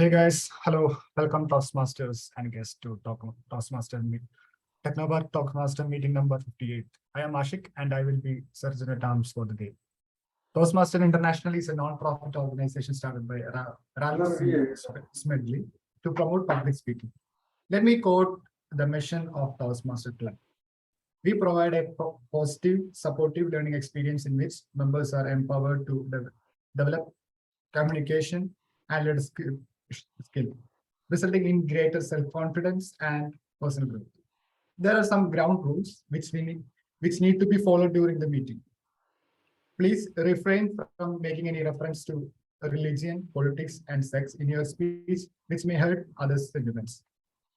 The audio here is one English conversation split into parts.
Hey guys, hello, welcome Toastmasters and guests to Toastmaster meet Technopark Toastmaster meeting number 58. I am Aashik and I will be Surgeon at Arms for the day. Toastmaster International is a non-profit organization started by Ralph Smedley to promote public speaking. Let me quote the mission of Toastmaster Club. We provide a positive, supportive learning experience in which members are empowered to develop communication and leadership skill, resulting in greater self-confidence and personal growth. There are some ground rules which need to be followed during the meeting. Please refrain from making any reference to religion, politics, and sex in your speech, which may hurt others' sentiments.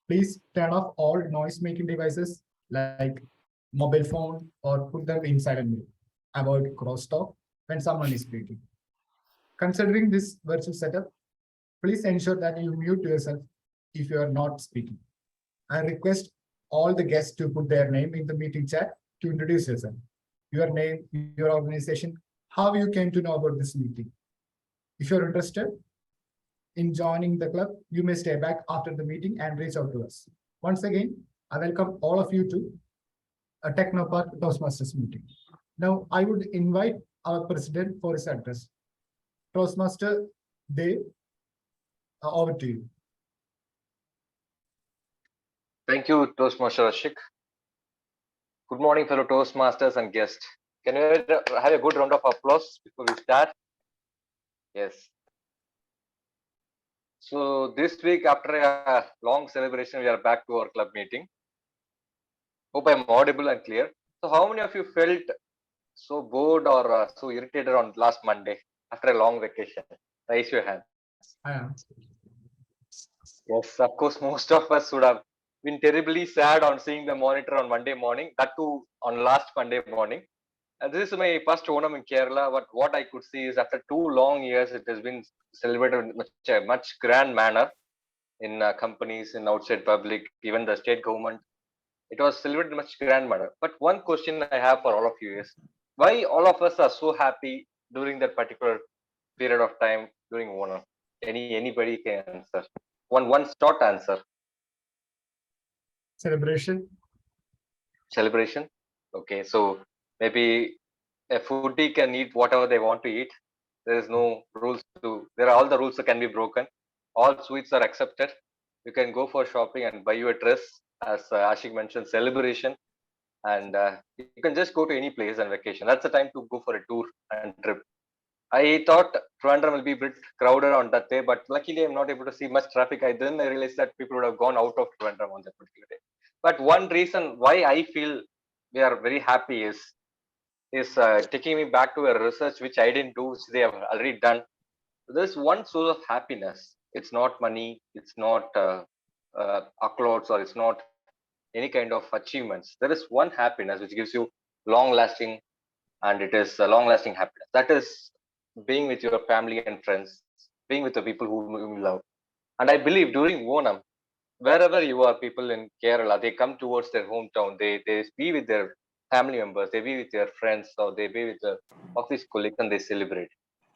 Please turn off all noise-making devices like mobile phone or put them in silent mode. Avoid crosstalk when someone is speaking. Considering this virtual setup, please ensure that you mute yourself if you are not speaking. I request all the guests to put their name in the meeting chat to introduce yourself. Your name, your organization, how you came to know about this meeting. If you're interested in joining the club, you may stay back after the meeting and reach out to us. Once again, I welcome all of you to a Technopark Toastmasters meeting. Now, I would invite our president for his address. Toastmaster Dave, over to you. Thank you, Toastmaster Aashik. Good morning, fellow Toastmasters and guests. Can we have a good round of applause before we start? Yes. So this week, after a long celebration, we are back to our club meeting. Hope I'm audible and clear. So how many of you felt so bored or so irritated on last Monday after a long vacation? Raise your hands. I am. Yes, of course, most of us would have been terribly sad on seeing the monitor on Monday morning, that too on last Monday morning. And this is my first Onam in Kerala. But what I could see is after 2 long years, it has been celebrated in much grand manner in companies, in outside public, even the state government. It was celebrated in much grand manner. But one question I have for all of you is, why all of us are so happy during that particular period of time during Onam? Anybody can answer. One short answer. Celebration. Okay, so maybe a foodie can eat whatever they want to eat. There is no rules there are all the rules that can be broken. All sweets are accepted. You can go for shopping and buy you a dress, as Aashik mentioned, celebration. And you can just go to any place on vacation. That's the time to go for a tour and trip. I thought Trivandrum will be a bit crowded on that day, but luckily I'm not able to see much traffic. I realized that people would have gone out of Trivandrum on that particular day. But one reason why I feel we are very happy is taking me back to a research which I didn't do, which they have already done. There's one source of happiness. It's not money. It's not accolades, or it's not any kind of achievements. There is one happiness which gives you long-lasting, and it is a long-lasting happiness. That is being with your family and friends, being with the people whom you love. And I believe during Onam, wherever you are, people in Kerala, they come towards their hometown. They be with their family members, they be with their friends, or they be with the office colleagues, and they celebrate.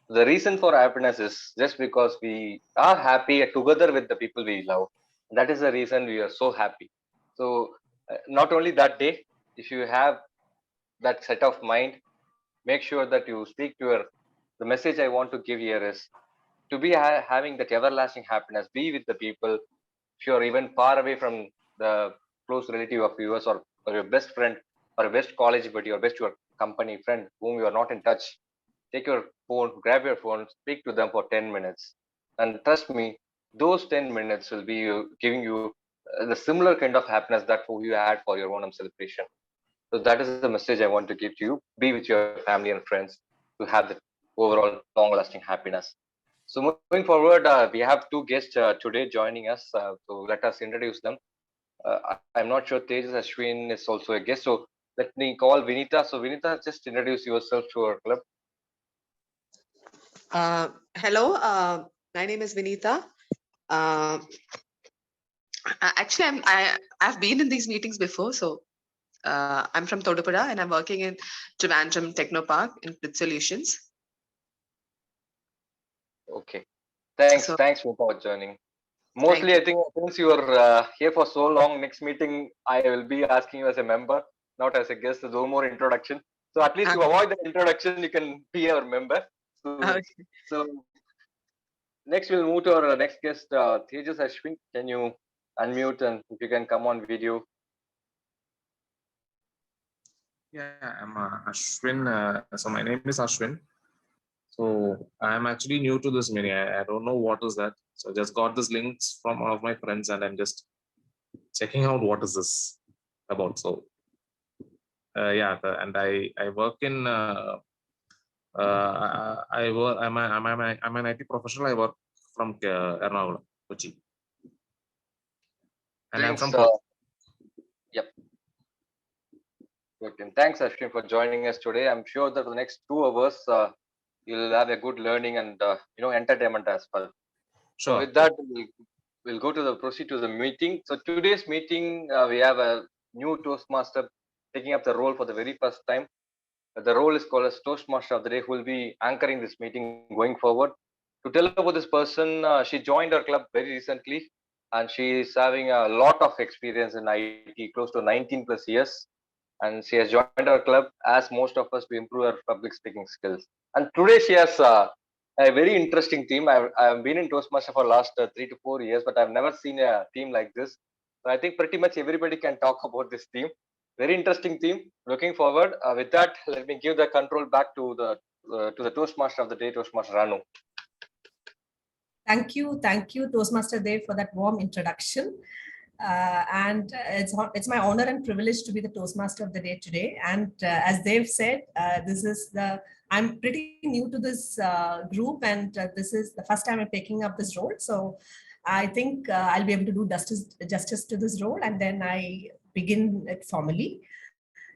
The reason for happiness is just because we are happy together with the people we love. That is the reason we are so happy. So not only that day, if you have that set of mind, make sure that you speak to the message I want to give here is to be having that everlasting happiness, be with the people. If you're even far away from the close relative of yours, or your best friend, or your best college buddy, or best your company friend whom you are not in touch, take your phone, grab your phone, speak to them for 10 minutes. And trust me, those 10 minutes will be giving you the similar kind of happiness that you had for your Onam celebration. So that is the message I want to give to you. Be with your family and friends to have the overall long-lasting happiness. So moving forward, we have two guests today joining us. So let us introduce them. I'm not sure Tejas Ashwin is also a guest. So let me call Vinita. So Vinita, just introduce yourself to our club. Hello, my name is Vinita. Actually, I've been in these meetings before. So I'm from Todupada and I'm working in Trivandrum Technopark in Grid Solutions. Okay. Thanks, So thanks for joining. Mostly, I think since you are here for so long, next meeting I will be asking you as a member, not as a guest. So no more introduction. So at least you avoid the introduction. You can be our member. So, so next we'll move to our next guest, Tejas Ashwin. Can you unmute and if you can come on video? Yeah, I'm Ashwin. So my name is Ashwin. So I'm actually new to this meeting. I don't know what is that. So I just got this links from one of my friends and I'm just checking out what is this about. So yeah, and I work in I'm an IT professional. I work from Ernakulam, Kochi, and Thanks, I'm from yep. Okay. Thanks, Ashwin, for joining us today. I'm sure that for the next 2 hours you'll have a good learning and entertainment as well. Sure. So with that, we'll go to the proceed to the meeting. So today's meeting, we have a new Toastmaster taking up the role for the very first time. The role is called as Toastmaster of the Day, who will be anchoring this meeting going forward. To tell about this person, she joined our club very recently, and she is having a lot of experience in IT, close to 19 plus years. And she has joined our club, as most of us, to improve our public speaking skills. And today she has a very interesting team. I've been in Toastmaster for the last 3 to 4 years, but I've never seen a team like this. So I think pretty much everybody can talk about this team. Very interesting team. Looking forward. With that, let me give the control back to the Toastmaster of the Day, Toastmaster Anu. Thank you, Toastmaster Dave, for that warm introduction. And it's my honor and privilege to be the Toastmaster of the Day today. And as Dave said, I'm pretty new to this group, and this is the first time I'm taking up this role. So I think I'll be able to do justice to this role, and then I begin it formally.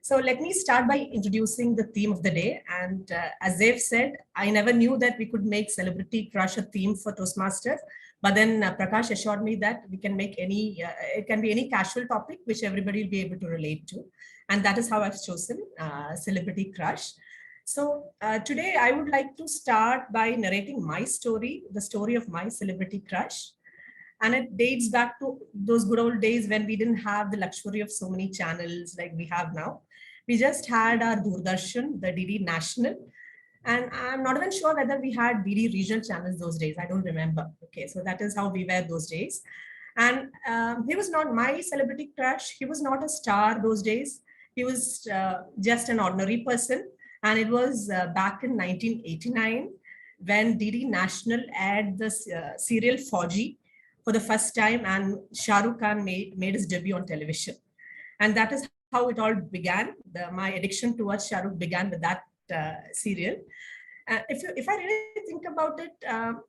So let me start by introducing the theme of the day. And as Dave said, I never knew that we could make Celebrity Crush a theme for Toastmasters. But then Prakash assured me that we can make it can be any casual topic which everybody will be able to relate to. And that is how I've chosen Celebrity Crush. So today I would like to start by narrating my story, the story of my celebrity crush. And it dates back to those good old days when we didn't have the luxury of so many channels like we have now. We just had our Doordarshan, the DD National. And I'm not even sure whether we had DD regional channels those days. I don't remember. Okay, so that is how we were those days. And he was not my celebrity crush. He was not a star those days. He was just an ordinary person. And it was back in 1989 when DD National aired the serial Fauji for the first time, and Shah Rukh Khan made his debut on television. And that is how it all began. My addiction towards Shah Rukh began with that serial. If I really think about it,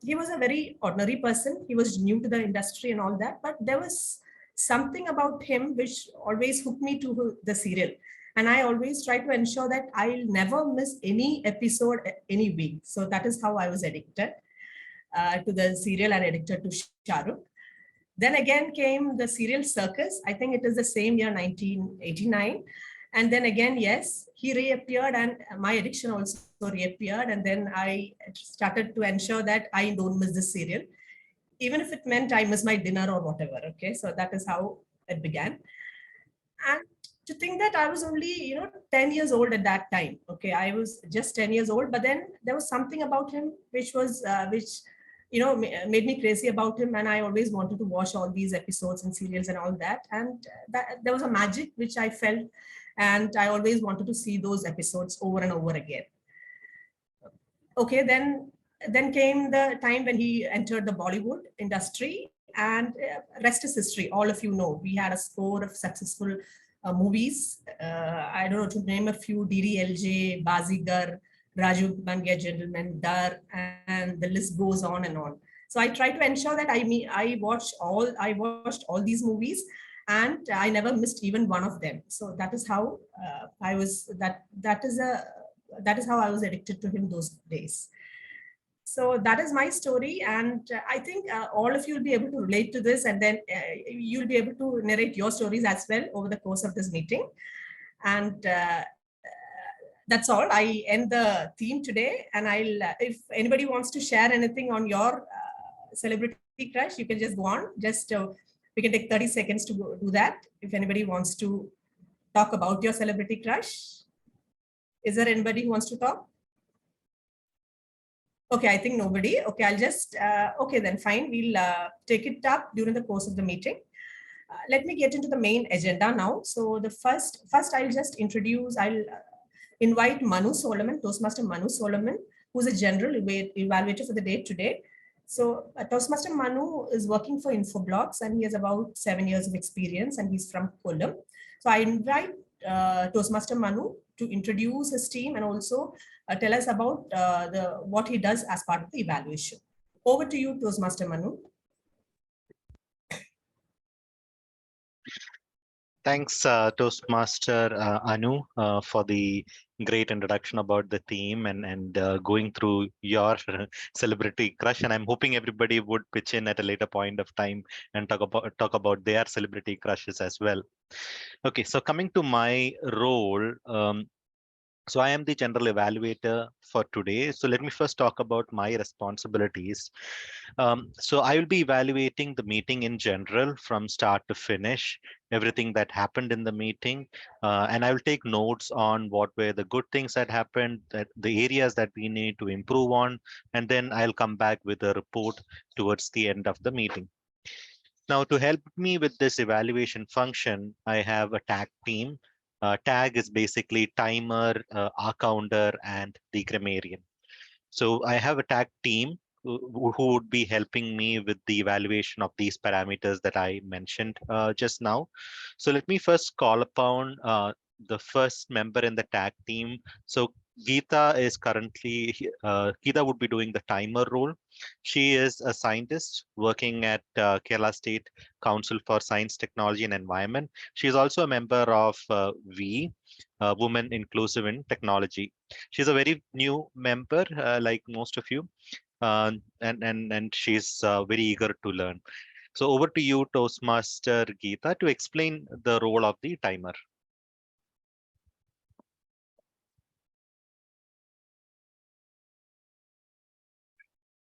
he was a very ordinary person. He was new to the industry and all that, but there was something about him which always hooked me to the serial. And I always try to ensure that I'll never miss any episode any week. So that is how I was addicted to the serial and addicted to Shah Rukh. Then again came the serial Circus. I think it is the same year, 1989. And then again, yes, he reappeared and my addiction also reappeared. And then I started to ensure that I don't miss this serial, even if it meant I miss my dinner or whatever. Okay, so that is how it began. And to think that I was only, 10 years old at that time. Okay, I was just 10 years old, but then there was something about him which made me crazy about him. And I always wanted to watch all these episodes and serials and all that. And there was a magic which I felt. And I always wanted to see those episodes over and over again. Okay, then came the time when he entered the Bollywood industry, and rest is history. All of you know, we had a score of successful movies. I don't know, to name a few: DDLJ, Bazigar, Raju Bangya Gentleman, Dar, and the list goes on and on. So I try to ensure that I watched all these movies, and I never missed even one of them. So that is how I was. That is how I was addicted to him those days. So that is my story, and I think all of you will be able to relate to this, and then you'll be able to narrate your stories as well over the course of this meeting. And that's all. I end the theme today, and if anybody wants to share anything on your celebrity crush, you can just go on. Just we can take 30 seconds to do that. If anybody wants to talk about your celebrity crush. Is there anybody who wants to talk? Okay, I think nobody. Okay, I'll just, okay, then fine. We'll take it up during the course of the meeting. Let me get into the main agenda now. So the first I'll just introduce, I'll invite Manu Solomon, Toastmaster Manu Solomon, who's a general evaluator for the day today. So Toastmaster Manu is working for Infoblox and he has about 7 years of experience and he's from Kollam. So I invite Toastmaster Manu to introduce his team and also tell us about what he does as part of the evaluation. Over to you, Toastmaster Manu. Thanks, Toastmaster Anu, for the great introduction about the theme and going through your celebrity crush. And I'm hoping everybody would pitch in at a later point of time and talk about their celebrity crushes as well. Okay, so coming to my role, so I am the general evaluator for today. So let me first talk about my responsibilities. So I will be evaluating the meeting in general from start to finish, everything that happened in the meeting. And I will take notes on what were the good things that happened, that the areas that we need to improve on, and then I'll come back with a report towards the end of the meeting. Now, to help me with this evaluation function, I have a tag team. Tag is basically timer, counter, and the grammarian. So I have a tag team who would be helping me with the evaluation of these parameters that I mentioned just now. So let me first call upon the first member in the tag team. So Geetha is currently, Geetha would be doing the timer role. She is a scientist working at Kerala State Council for Science, Technology and Environment. She is also a member of Women Inclusive in Technology. She's a very new member, like most of you, and she's very eager to learn. So over to you, Toastmaster Geetha, to explain the role of the timer.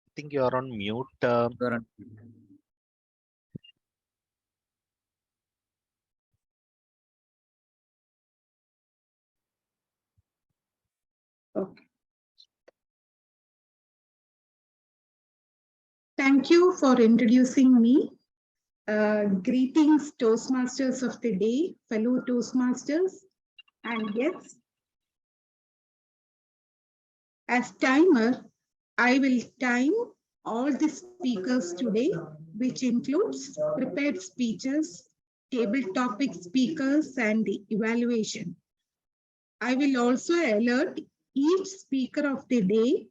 I think you're on mute. Okay. Thank you for introducing me. Greetings, Toastmasters of the day, fellow Toastmasters and guests. As timer, I will time all the speakers today, which includes prepared speeches, table topic speakers, and the evaluation. I will also alert each speaker of the day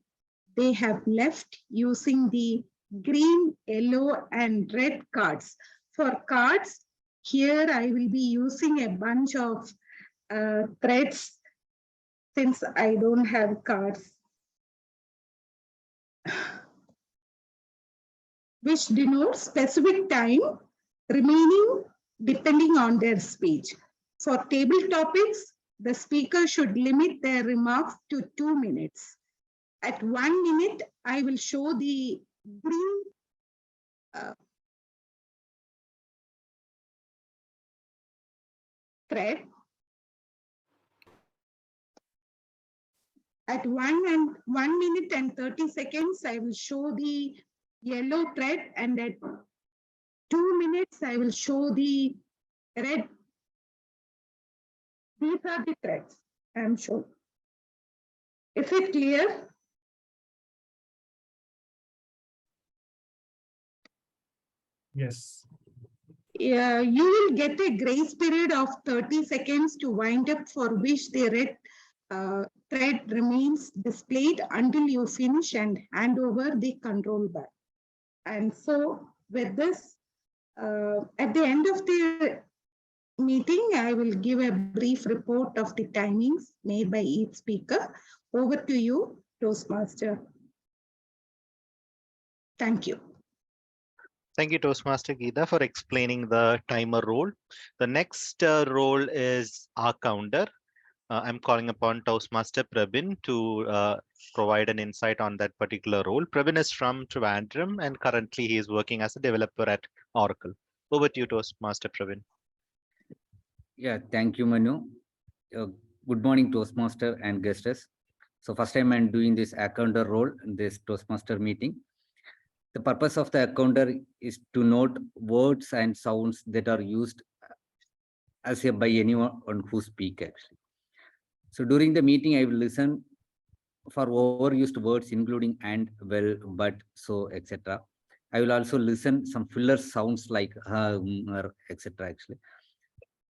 they have left using the green, yellow, and red cards. For cards, here I will be using a bunch of threads since I don't have cards, which denotes specific time remaining depending on their speech. For table topics, the speaker should limit their remarks to 2 minutes. At 1 minute, I will show the green thread. At 1 minute and 30 seconds, I will show the yellow thread, and at 2 minutes, I will show the red. These are the threads I am showing. Is it clear? Yes. Yeah, you will get a grace period of 30 seconds to wind up, for which the red thread remains displayed until you finish and hand over the control bar. And so with this, at the end of the meeting, I will give a brief report of the timings made by each speaker. Over to you, Toastmaster. Thank you. Thank you, Toastmaster Geetha, for explaining the timer role. The next role is our counter. I'm calling upon Toastmaster Prabin to provide an insight on that particular role. Prabin is from Trivandrum and currently he is working as a developer at Oracle. Over to you, Toastmaster Prabin. Yeah, thank you, Manu. Good morning, Toastmaster and guests. So first time I'm doing this accounter role in this Toastmaster meeting. The purpose of the accounter is to note words and sounds that are used as by anyone who speak actually. So during the meeting, I will listen for overused words, including and, well, but, so, etc. I will also listen some filler sounds like etc. Actually,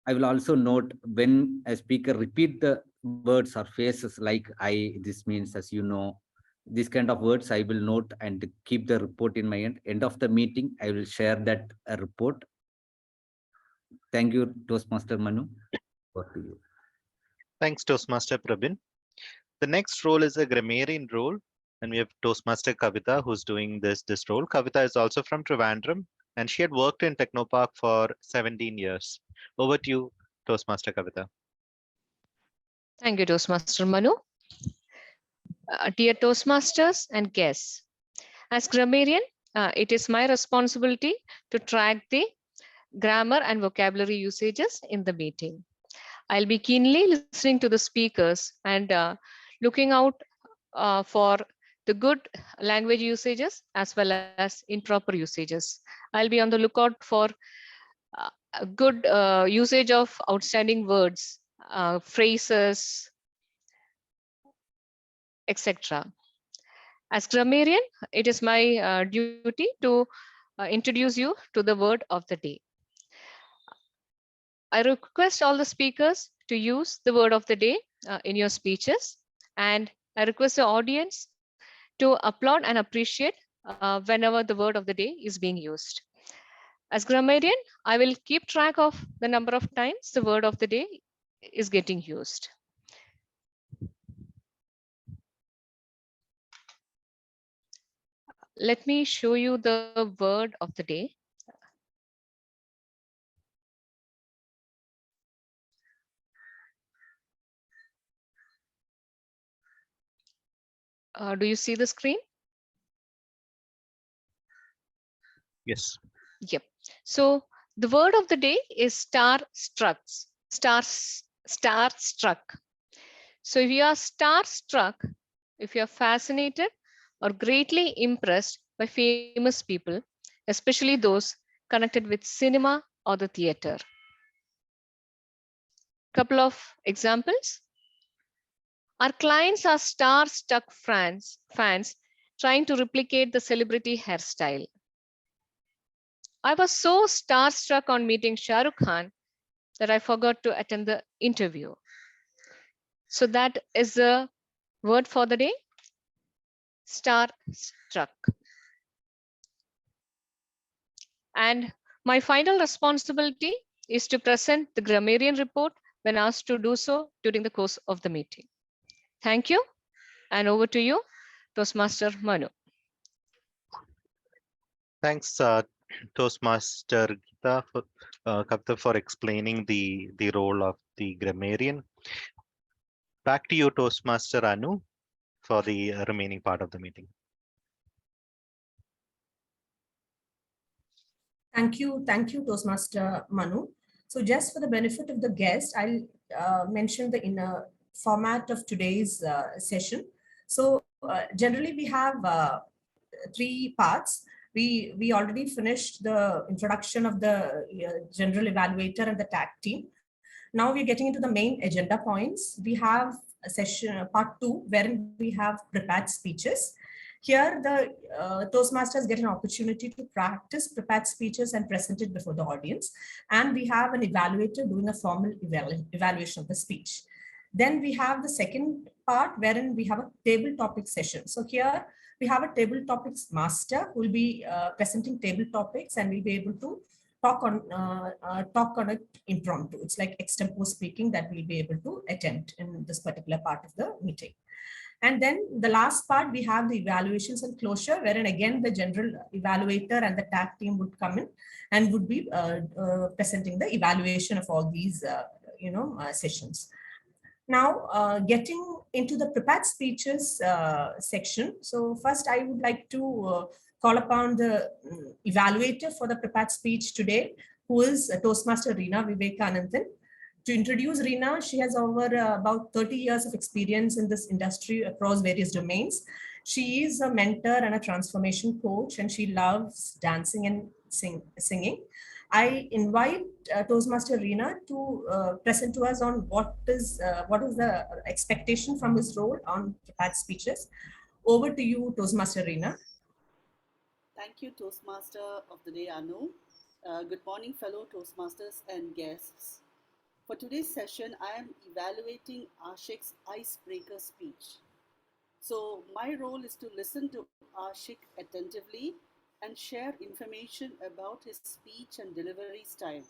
I will also note when a speaker repeat the words or phrases like I, this means, as you know, this kind of words I will note and keep the report in my end of the meeting. I will share that report. Thank you, Toastmaster Manu. Over to you. Thanks, Toastmaster Prabin. The next role is a grammarian role, and we have Toastmaster Kavita who's doing this role. Kavita is also from Trivandrum, and she had worked in Technopark for 17 years. Over to you, Toastmaster Kavita. Thank you, Toastmaster Manu. Dear Toastmasters and guests, as grammarian, it is my responsibility to track the grammar and vocabulary usages in the meeting. I'll be keenly listening to the speakers and looking out for the good language usages as well as improper usages. I'll be on the lookout for good usage of outstanding words, phrases, etc. As grammarian, it is my duty to introduce you to the word of the day. I request all the speakers to use the word of the day in your speeches, and I request the audience to applaud and appreciate whenever the word of the day is being used. As grammarian, I will keep track of the number of times the word of the day is getting used. Let me show you the word of the day. Do you see the screen? Yes. Yep. So the word of the day is star-struck. Star-struck. So if you are star-struck, if you are fascinated or greatly impressed by famous people, especially those connected with cinema or the theater. Couple of examples. Our clients are star-struck fans trying to replicate the celebrity hairstyle. I was so starstruck on meeting Shah Rukh Khan that I forgot to attend the interview. So that is the word for the day, starstruck. And my final responsibility is to present the grammarian report when asked to do so during the course of the meeting. Thank you. And over to you, Toastmaster Manu. Thanks, Toastmaster Geetha, for explaining the role of the grammarian. Back to you, Toastmaster Anu, for the remaining part of the meeting. Thank you, Toastmaster Manu. So just for the benefit of the guest, I'll mention the inner format of today's session. So generally we have 3 parts. We already finished the introduction of the general evaluator and the tag team. Now we're getting into the main agenda points. We have a session part 2 wherein we have prepared speeches. Here the Toastmasters get an opportunity to practice prepared speeches and present it before the audience. And we have an evaluator doing a formal evaluation of the speech. Then we have the second part wherein we have a table topic session. So here we have a table topics master who will be presenting table topics and we'll be able to talk on it impromptu. It's like extempo speaking that we'll be able to attend in this particular part of the meeting. And then the last part, we have the evaluations and closure, wherein again, the general evaluator and the tag team would come in and would be presenting the evaluation of all these, sessions. Now, getting into the prepared speeches section. So first, I would like to call upon the evaluator for the prepared speech today, who is Toastmaster Rina Vivekananthan. To introduce Rina, she has over about 30 years of experience in this industry across various domains. She is a mentor and a transformation coach, and she loves dancing and singing. I invite Toastmaster Rina to present to us on what is the expectation from his role on prepared speeches. Over to you, Toastmaster Rina. Thank you, Toastmaster of the day, Anu. Good morning, fellow Toastmasters and guests. For today's session, I am evaluating Aashik's icebreaker speech. So my role is to listen to Aashik attentively and share information about his speech and delivery style.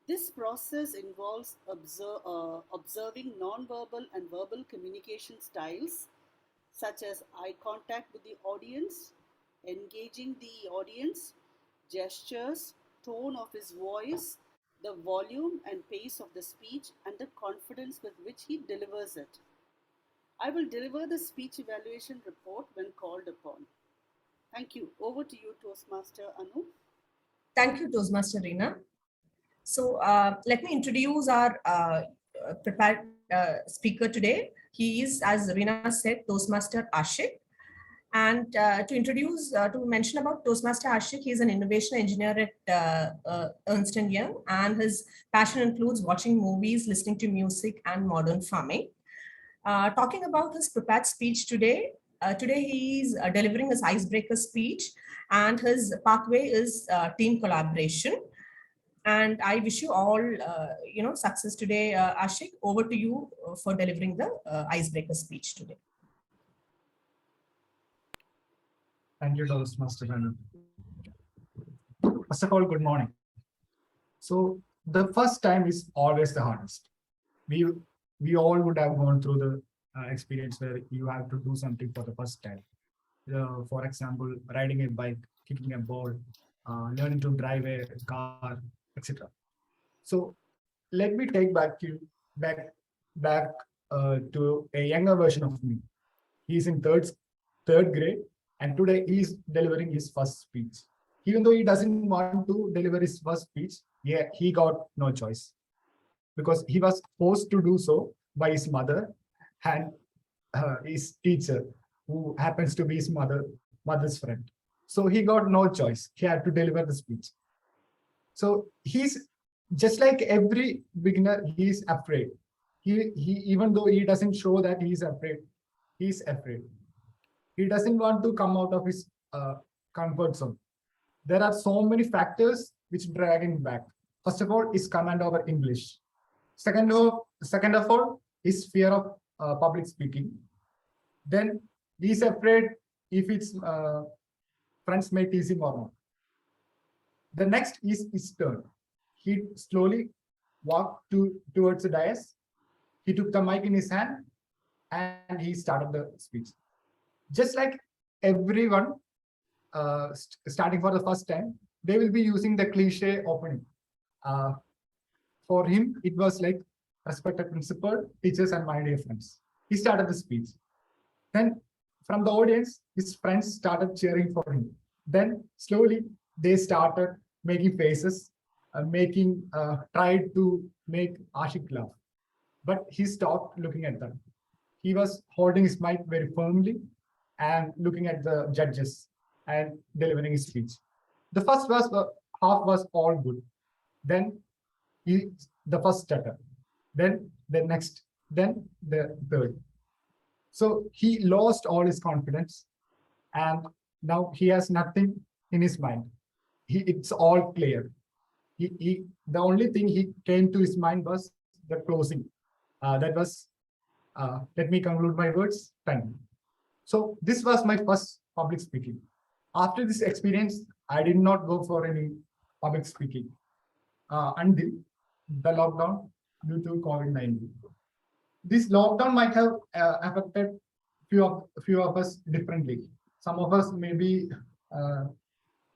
This process involves observing non-verbal and verbal communication styles, such as eye contact with the audience, engaging the audience, gestures, tone of his voice, the volume and pace of the speech, and the confidence with which he delivers it. I will deliver the speech evaluation report when called upon. Thank you. Over to you, Toastmaster Anu. Thank you, Toastmaster Rina. So let me introduce our prepared speaker today. He is, as Rina said, Toastmaster Aashik. And to mention about Toastmaster Aashik, he is an innovation engineer at Ernst & Young, and his passion includes watching movies, listening to music, and modern farming. Talking about his prepared speech today, he is delivering his icebreaker speech, and his pathway is team collaboration. And I wish you all, success today, Aashik. Over to you for delivering the icebreaker speech today. Thank you, Toastmaster Manu. First of all, good morning. So the first time is always the hardest. We all would have gone through the experience where you have to do something for the first time. For example, riding a bike, kicking a ball, learning to drive a car, etc. So let me take back to a younger version of me. He's in third grade, and today he's delivering his first speech. Even though he doesn't want to deliver his first speech, yeah, he got no choice, because he was forced to do so by his mother and his teacher, who happens to be his mother's friend. So he got no choice. He had to deliver the speech. So he's just like every beginner, he's afraid. He even though he doesn't show that he's afraid, he's afraid. He doesn't want to come out of his comfort zone. There are so many factors which drag him back. First of all, is command over English. Second of all, is fear of public speaking. Then he's afraid if his friends may tease him or not. The next is his turn. He slowly walked towards the dais. He took the mic in his hand and he started the speech. Just like everyone starting for the first time, they will be using the cliche opening. For him, it was like, respected principal, teachers, and my dear friends. He started the speech. Then from the audience, his friends started cheering for him. Then slowly they started making faces, tried to make Aashik laugh. But he stopped looking at them. He was holding his mic very firmly and looking at the judges and delivering his speech. The first half was all good. Then the first stutter, then the next, then the third. So he lost all his confidence, and now he has nothing in his mind. It's all clear. The only thing he came to his mind was the closing. That was, let me conclude my words, thank you. So this was my first public speaking. After this experience, I did not go for any public speaking until the lockdown due to COVID-19. This lockdown might have affected few of us differently. Some of us may be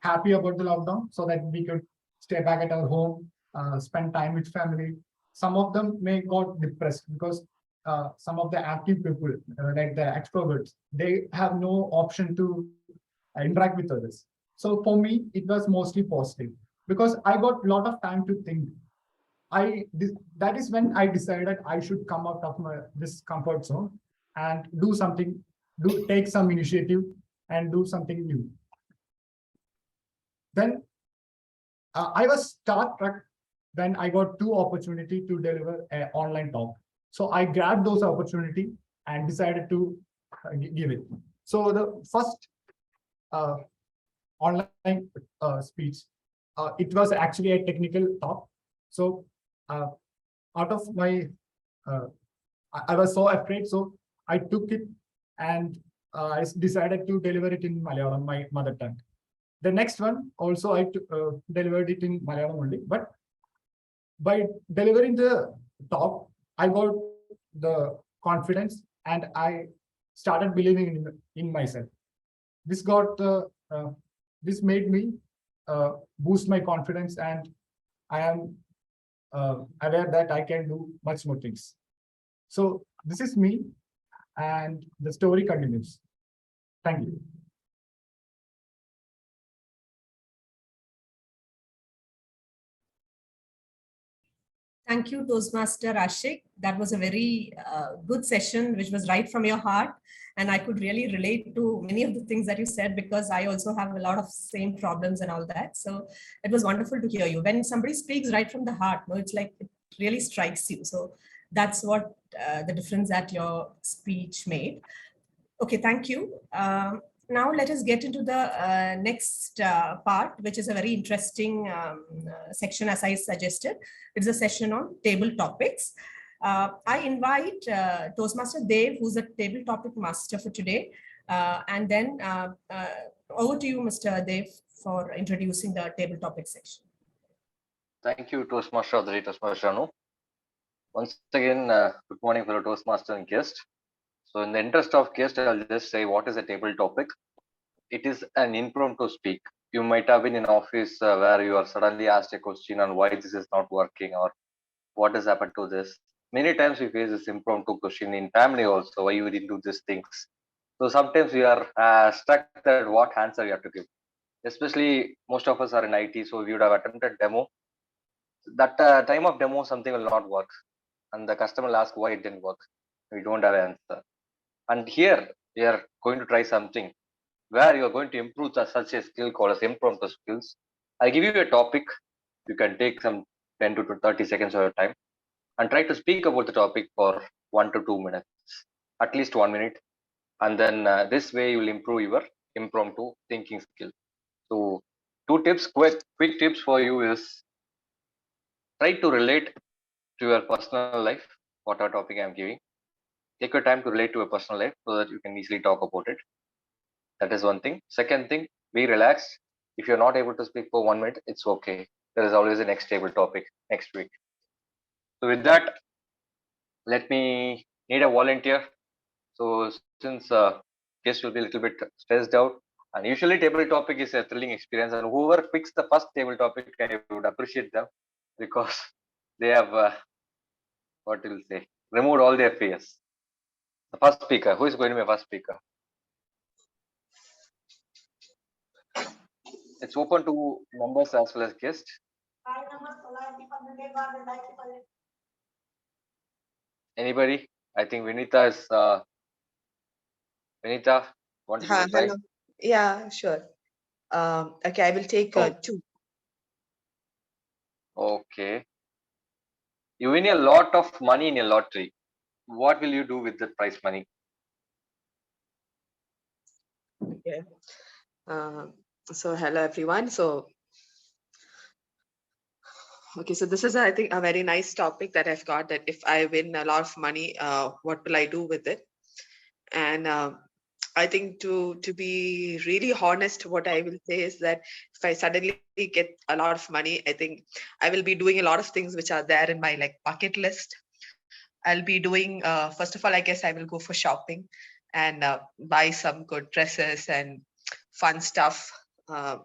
happy about the lockdown so that we could stay back at our home, spend time with family. some of them may got depressed because some of the active people, like the extroverts, they have no option to interact with others. So for me, it was mostly positive because I got a lot of time to think. That is when I decided I should come out of this comfort zone and do something, take some initiative and do something new. Then I was struck when I got two opportunity to deliver an online talk. So I grabbed those opportunity and decided to give it. So the first online speech, it was actually a technical talk. So out of my, I was so afraid, so I took it and I decided to deliver it in Malayalam, my mother tongue. The next one also I delivered it in Malayalam only, but by delivering the talk, I got the confidence and I started believing in myself. This got this made me boost my confidence, and I am aware that I can do much more things. So this is me, and the story continues. Thank you. Thank you, Toastmaster Aashik. That was a very good session, which was right from your heart. And I could really relate to many of the things that you said, because I also have a lot of same problems and all that. So it was wonderful to hear you. When somebody speaks right from the heart, no, it's like it really strikes you. So that's what the difference that your speech made. Okay, thank you. Now let us get into the next part, which is a very interesting section, as I suggested. It's a session on table topics. I invite Toastmaster Dev, who's a table topic master for today. And then over to you, Mr. Dev, for introducing the table topic section. Thank you, Toastmaster of the day, Toastmaster Anu. Once again, good morning, fellow Toastmaster and guest. So in the interest of guest, I'll just say what is a table topic. It is an impromptu speak. You might have been in office where you are suddenly asked a question on why this is not working or what has happened to this. Many times we face this impromptu question in family also, why you didn't do these things. So sometimes we are stuck at what answer you have to give. Especially most of us are in IT, so we would have attempted demo. That time of demo, something will not work. And the customer will ask why it didn't work. We don't have an answer. And here we are going to try something where you are going to improve such a skill called as impromptu skills. I'll give you a topic. You can take some 10 to 30 seconds of your time and try to speak about the topic for 1 to 2 minutes, at least 1 minute. And then this way you will improve your impromptu thinking skill. So 2 tips, quick tips for you is try to relate to your personal life, whatever topic I'm giving. Take your time to relate to your personal life so that you can easily talk about it. That is one thing. Second thing, be relaxed. If you're not able to speak for 1 minute, it's okay. There is always a next table topic next week. So with that, let me need a volunteer. So since guests will be a little bit stressed out, and usually table topic is a thrilling experience, and whoever picks the first table topic, I would appreciate them because they have what will say, removed all their fears. The first speaker, who is going to be a first speaker? It's open to members as well as guests. Anybody? I think Vinita is. Vinita, want to give a try? Hello. Yeah, sure. Okay, I will take 2. Okay. You win a lot of money in a lottery. What will you do with the prize money? Okay. So hello everyone. So okay, so this is I think a very nice topic that I've got, that if I win a lot of money, what will I do with it? And I think to be really honest, what I will say is that if I suddenly get a lot of money, I think I will be doing a lot of things which are there in my like bucket list. I'll be doing first of all, I guess I will go for shopping and buy some good dresses and fun stuff,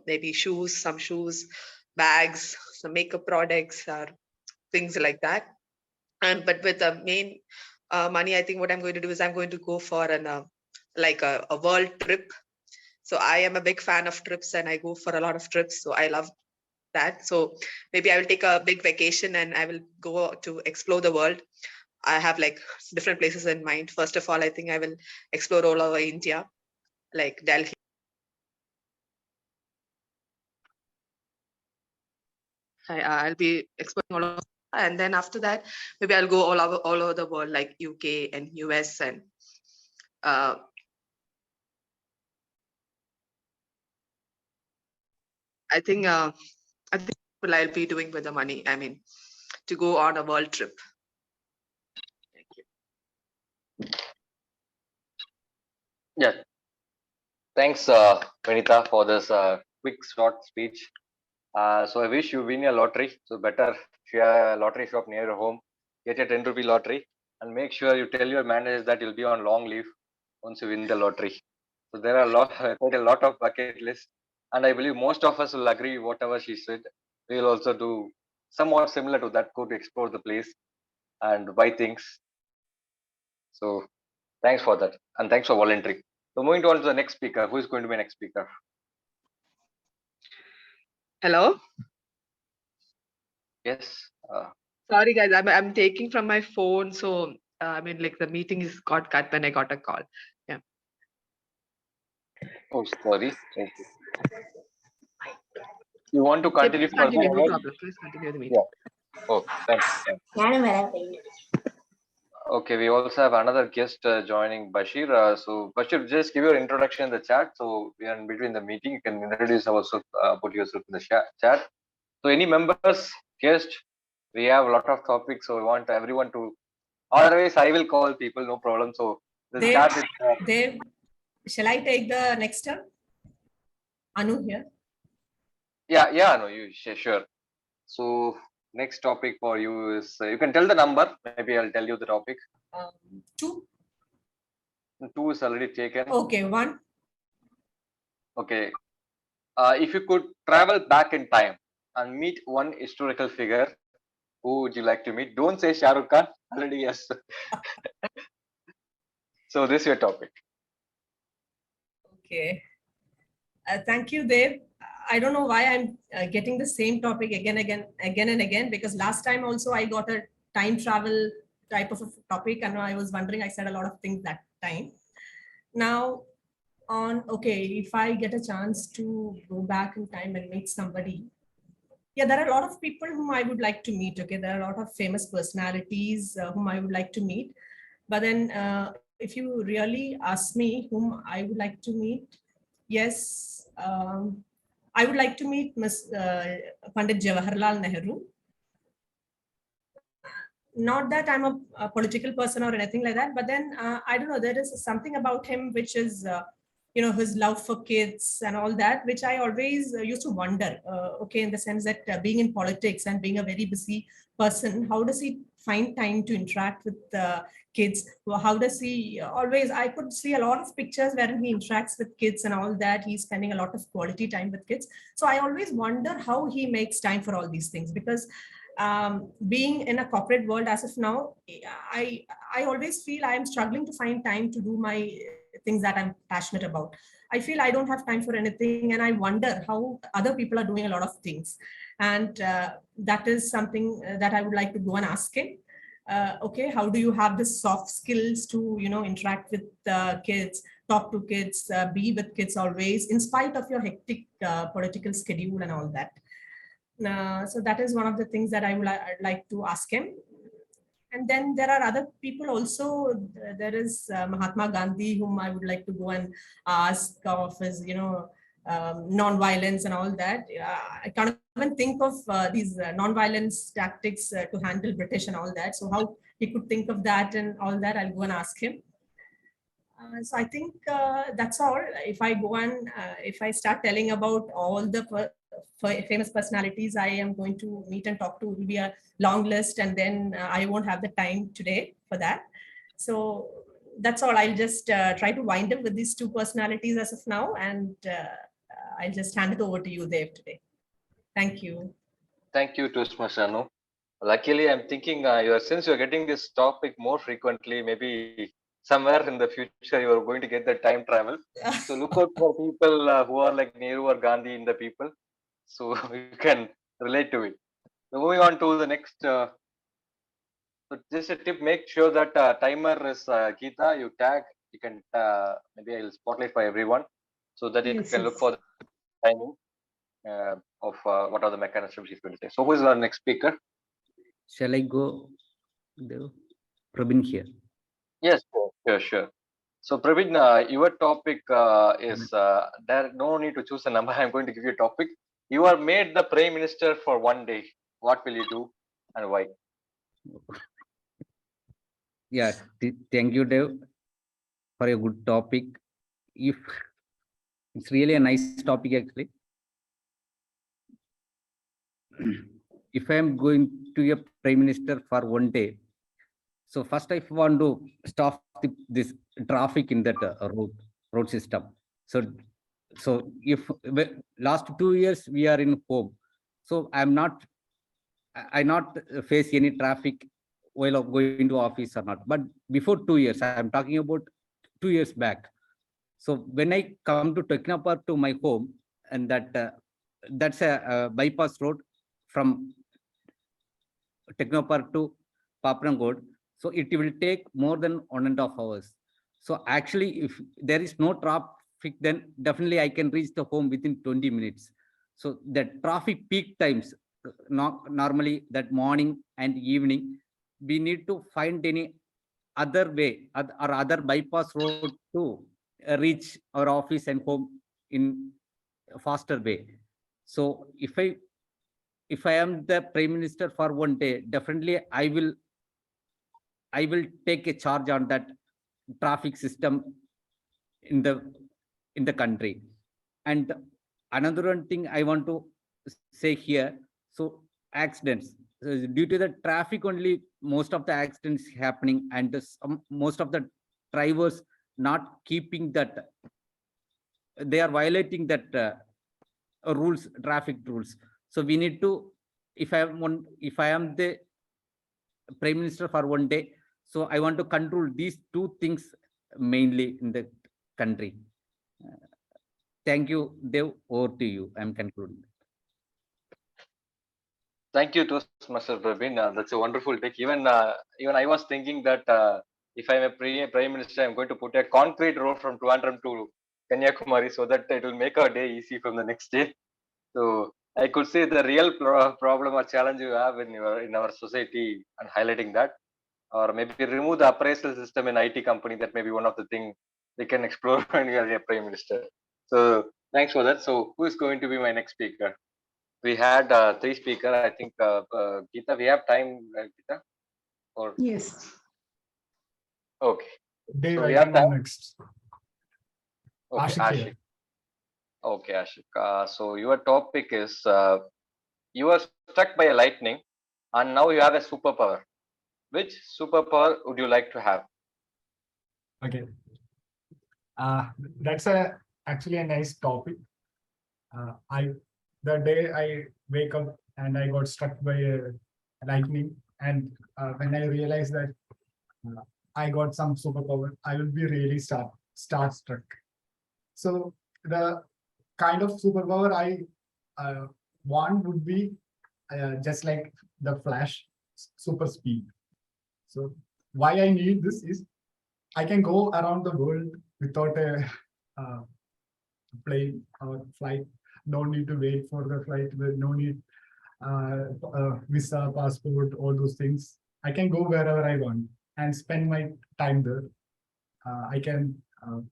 maybe some shoes, bags, some makeup products, or things like that. And but with the main money, I think what I'm going to do is I'm going to go for an like a world trip. So I am a big fan of trips, and I go for a lot of trips. So I love that. So maybe I will take a big vacation and I will go to explore the world. I have like different places in mind. First of all, I think I will explore all over India, like Delhi. I'll be exploring all over, and then after that, maybe I'll go all over the world, like UK and US, and uh, I think what I'll be doing with the money. I mean, to go on a world trip. Thank you. Yeah. Thanks, Vanita, for this quick short speech. So I wish you win a lottery. So better if you have a lottery shop near your home, get a 10 rupee lottery, and make sure you tell your managers that you'll be on long leave once you win the lottery. So there are quite a lot of bucket lists, and I believe most of us will agree whatever she said. We will also do somewhat similar to that, go to explore the place and buy things. So thanks for that, and thanks for volunteering. So moving on to the next speaker. Who is going to be next speaker? Hello. Yes. Sorry, guys. I'm taking from my phone, so I mean, like the meeting is got cut when I got a call. Yeah. Oh, sorry. Thank you. You want to Yeah, continue please further? continue. No problem. Please continue the meeting. Yeah. Oh, thanks. Okay, we also have another guest joining, Bashir. So Bashir, just give your introduction in the chat. So we are in between the meeting. You can introduce yourself, put yourself in the chat. So any members, guest, we have a lot of topics. So we want everyone to. Otherwise, I will call people. No problem. So the chat is. Dave, shall I take the next turn? Anu here. Yeah, no, you sure. So next topic for you is you can tell the number. Maybe I'll tell you the topic. 2. 2 is already taken. Okay, 1. Okay. If you could travel back in time and meet one historical figure, who would you like to meet? Don't say Shah Rukh Khan. Already yes. So this is your topic. Okay. Thank you, Dave. I don't know why I'm getting the same topic again and again, because last time also I got a time travel type of a topic, and I was wondering, I said a lot of things that time. Now, if I get a chance to go back in time and meet somebody, yeah, there are a lot of people whom I would like to meet. Okay, there are a lot of famous personalities whom I would like to meet. But then if you really ask me whom I would like to meet, yes, I would like to meet Pandit Jawaharlal Nehru. Not that I'm a political person or anything like that, but then I don't know, there is something about him which is, his love for kids and all that, which I always used to wonder, okay, in the sense that being in politics and being a very busy person, how does he find time to interact with kids? How does he always, I could see a lot of pictures wherein he interacts with kids and all that. He's spending a lot of quality time with kids. So I always wonder how he makes time for all these things, because being in a corporate world as of now, I always feel I'm struggling to find time to do my things that I'm passionate about. I feel I don't have time for anything, and I wonder how other people are doing a lot of things. And that is something that I would like to go and ask him. Okay, how do you have the soft skills to, interact with kids, talk to kids, be with kids always, in spite of your hectic political schedule and all that? So that is one of the things that I'd like to ask him. And then there are other people also. There is Mahatma Gandhi, whom I would like to go and ask of his, non-violence and all that. I can't even think of these non-violence tactics to handle British and all that. So how he could think of that and all that, I'll go and ask him. So I think that's all. If I go and if I start telling about all the famous personalities I am going to meet and talk to, it will be a long list, and then I won't have the time today for that. So that's all. I'll just try to wind up with these 2 personalities as of now, and I'll just hand it over to you, Dev, today. Thank you. Thank you, Toastmaster Anu. Luckily, I'm thinking since you're getting this topic more frequently, maybe somewhere in the future you are going to get the time travel. So look out for people who are like Nehru or Gandhi in the people, so you can relate to it. So moving on to the next. So just a tip: make sure that timer is Geetha. You tag. You can maybe I'll spotlight for everyone, so that it Yes, can look yes. for the timing of what are the mechanisms he's going to say. So who is our next speaker? Shall I go? Dev? Prabin here. Yes, sure. So Prabin, your topic is there. No need to choose a number. I'm going to give you a topic. You are made the prime minister for one day. What will you do and why? Yeah, thank you, Dev, for a good topic. If it's really a nice topic, actually. If I am going to a prime minister for one day, so first I want to stop this traffic in that road system. So if last 2 years we are in home, so I not face any traffic while of going to office or not. But before 2 years, I am talking about 2 years back. So when I come to Technopark to my home, and that's a bypass road from Technopark to Paprangod, so it will take more than 1.5 hours. So actually, if there is no traffic, then definitely I can reach the home within 20 minutes. So the traffic peak times, normally that morning and evening, we need to find any other way or other bypass road to reach our office and home in a faster way. So if I am the prime minister for one day, definitely I will take a charge on that traffic system in the country. And another one thing I want to say here, so accidents. So due to the traffic only, most of the accidents happening, and most of the drivers not keeping that, they are violating that rules, traffic rules. So we need to, if I am the prime minister for one day, so I want to control these two things mainly in the country. Thank you, Dev. Over to you. I'm concluding. Thank you, Toastmaster Prabin. That's a wonderful take. Even I was thinking that if I'm a prime minister, I'm going to put a concrete road from Trivandrum to Kanyakumari so that it will make our day easy from the next day. So I could say the real problem or challenge you have in our society and highlighting that, or maybe remove the appraisal system in IT company. That may be one of the things they can explore when you are a prime minister. So thanks for that. So who is going to be my next speaker? We had three speakers. I think Geetha, we have time, Geetha? Or Yes. okay. Dave, So I we have come time. on next. Okay, Aashik here. Aashik. Okay, Aashik. So your topic is you were struck by a lightning, and now you have a superpower. Which superpower would you like to have? Okay. That's actually a nice topic. The day I wake up and I got struck by a lightning, and when I realized that I got some superpower, I will be really starstruck. So the kind of superpower I want would be just like the Flash, super speed. So why I need this is I can go around the world without a plane or flight. No need to wait for the flight. No need visa, passport, all those things. I can go wherever I want and spend my time there. I can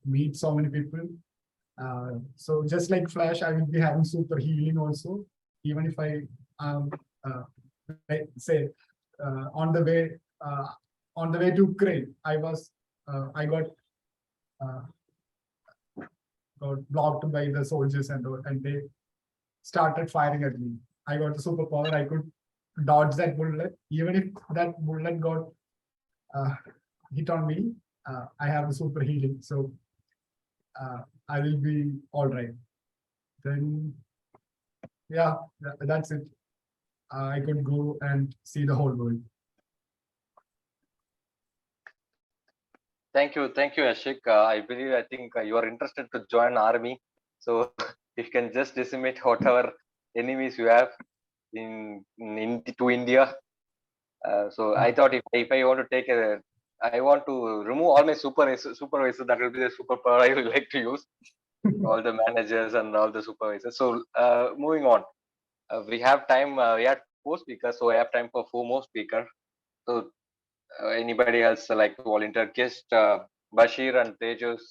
meet so many people. So just like Flash, I will be having super healing also. Even if I say on the way to Ukraine, I got blocked by the soldiers and they started firing at me. I got the superpower. I could dodge that bullet. Even if that bullet got hit on me, I have the super healing. So I will be all right. Then, yeah, that's it. I could go and see the whole world. Thank you, Aashik. I think you are interested to join army. So if you can just decimate whatever enemies you have to India. So I thought if I want to take I want to remove all my supervisors. That will be the superpower I would like to use. All the managers and all the supervisors. So moving on, we have time. We had 4 speakers, so I have time for 4 more speakers. So anybody else like to volunteer? Guest Bashir and Tejas.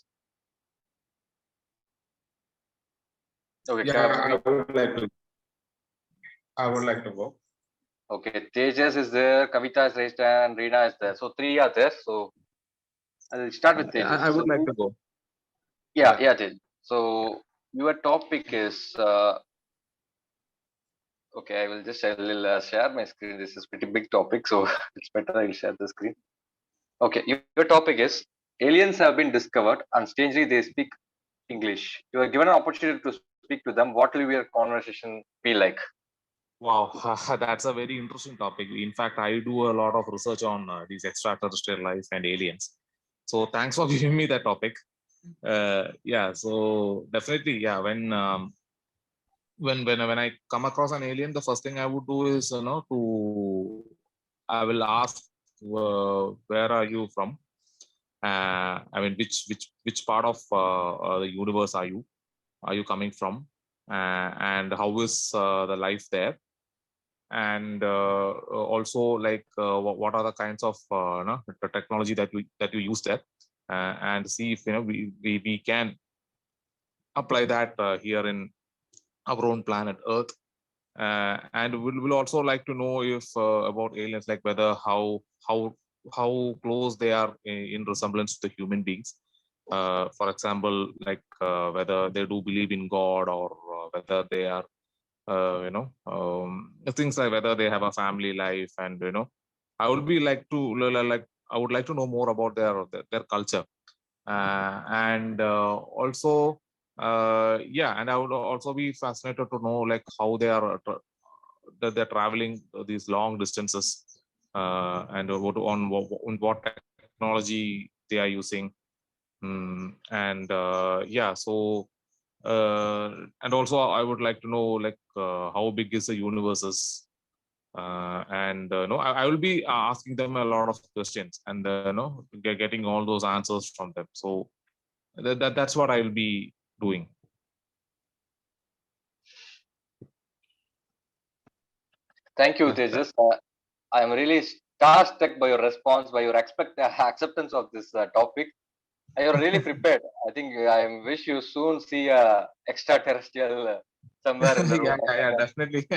Okay, Yeah, I would like to go. Okay, Tejas is there, Kavita is raised and Rina is there. So 3 are there. So I'll start with Tejas. I would like to go. Yeah, Tejas. So your topic is okay. I will share my screen. This is pretty big topic, so it's better I'll share the screen. Okay, your topic is aliens have been discovered and strangely they speak English. You are given an opportunity to speak to them. What will your conversation be like? Wow, that's a very interesting topic. In fact, I do a lot of research on these extraterrestrial life and aliens. So thanks for giving me that topic. Yeah, so definitely, yeah. When I come across an alien, the first thing I would do is I will ask where are you from? I mean, which part of the universe are you coming from? And how is the life there? And also like what are the kinds of the technology that you use there, and see if we can apply that here in our own planet Earth. And we'll also like to know if about aliens, like whether how close they are in resemblance to the human beings. For example, like whether they do believe in God, or whether they are things like whether they have a family life. And I would like to know more about their culture, and also yeah, and I would also be fascinated to know like how they are that they're traveling these long distances, and what technology they are using. And yeah, so and also I would like to know like how big is the universe is, and no, I will be asking them a lot of questions, and getting all those answers from them. So that's what I will be doing. Thank you, Tejas. I am really starstruck by your response, by your acceptance of this topic. You're really prepared. I think I wish you soon see a extraterrestrial somewhere in the room. Yeah, definitely.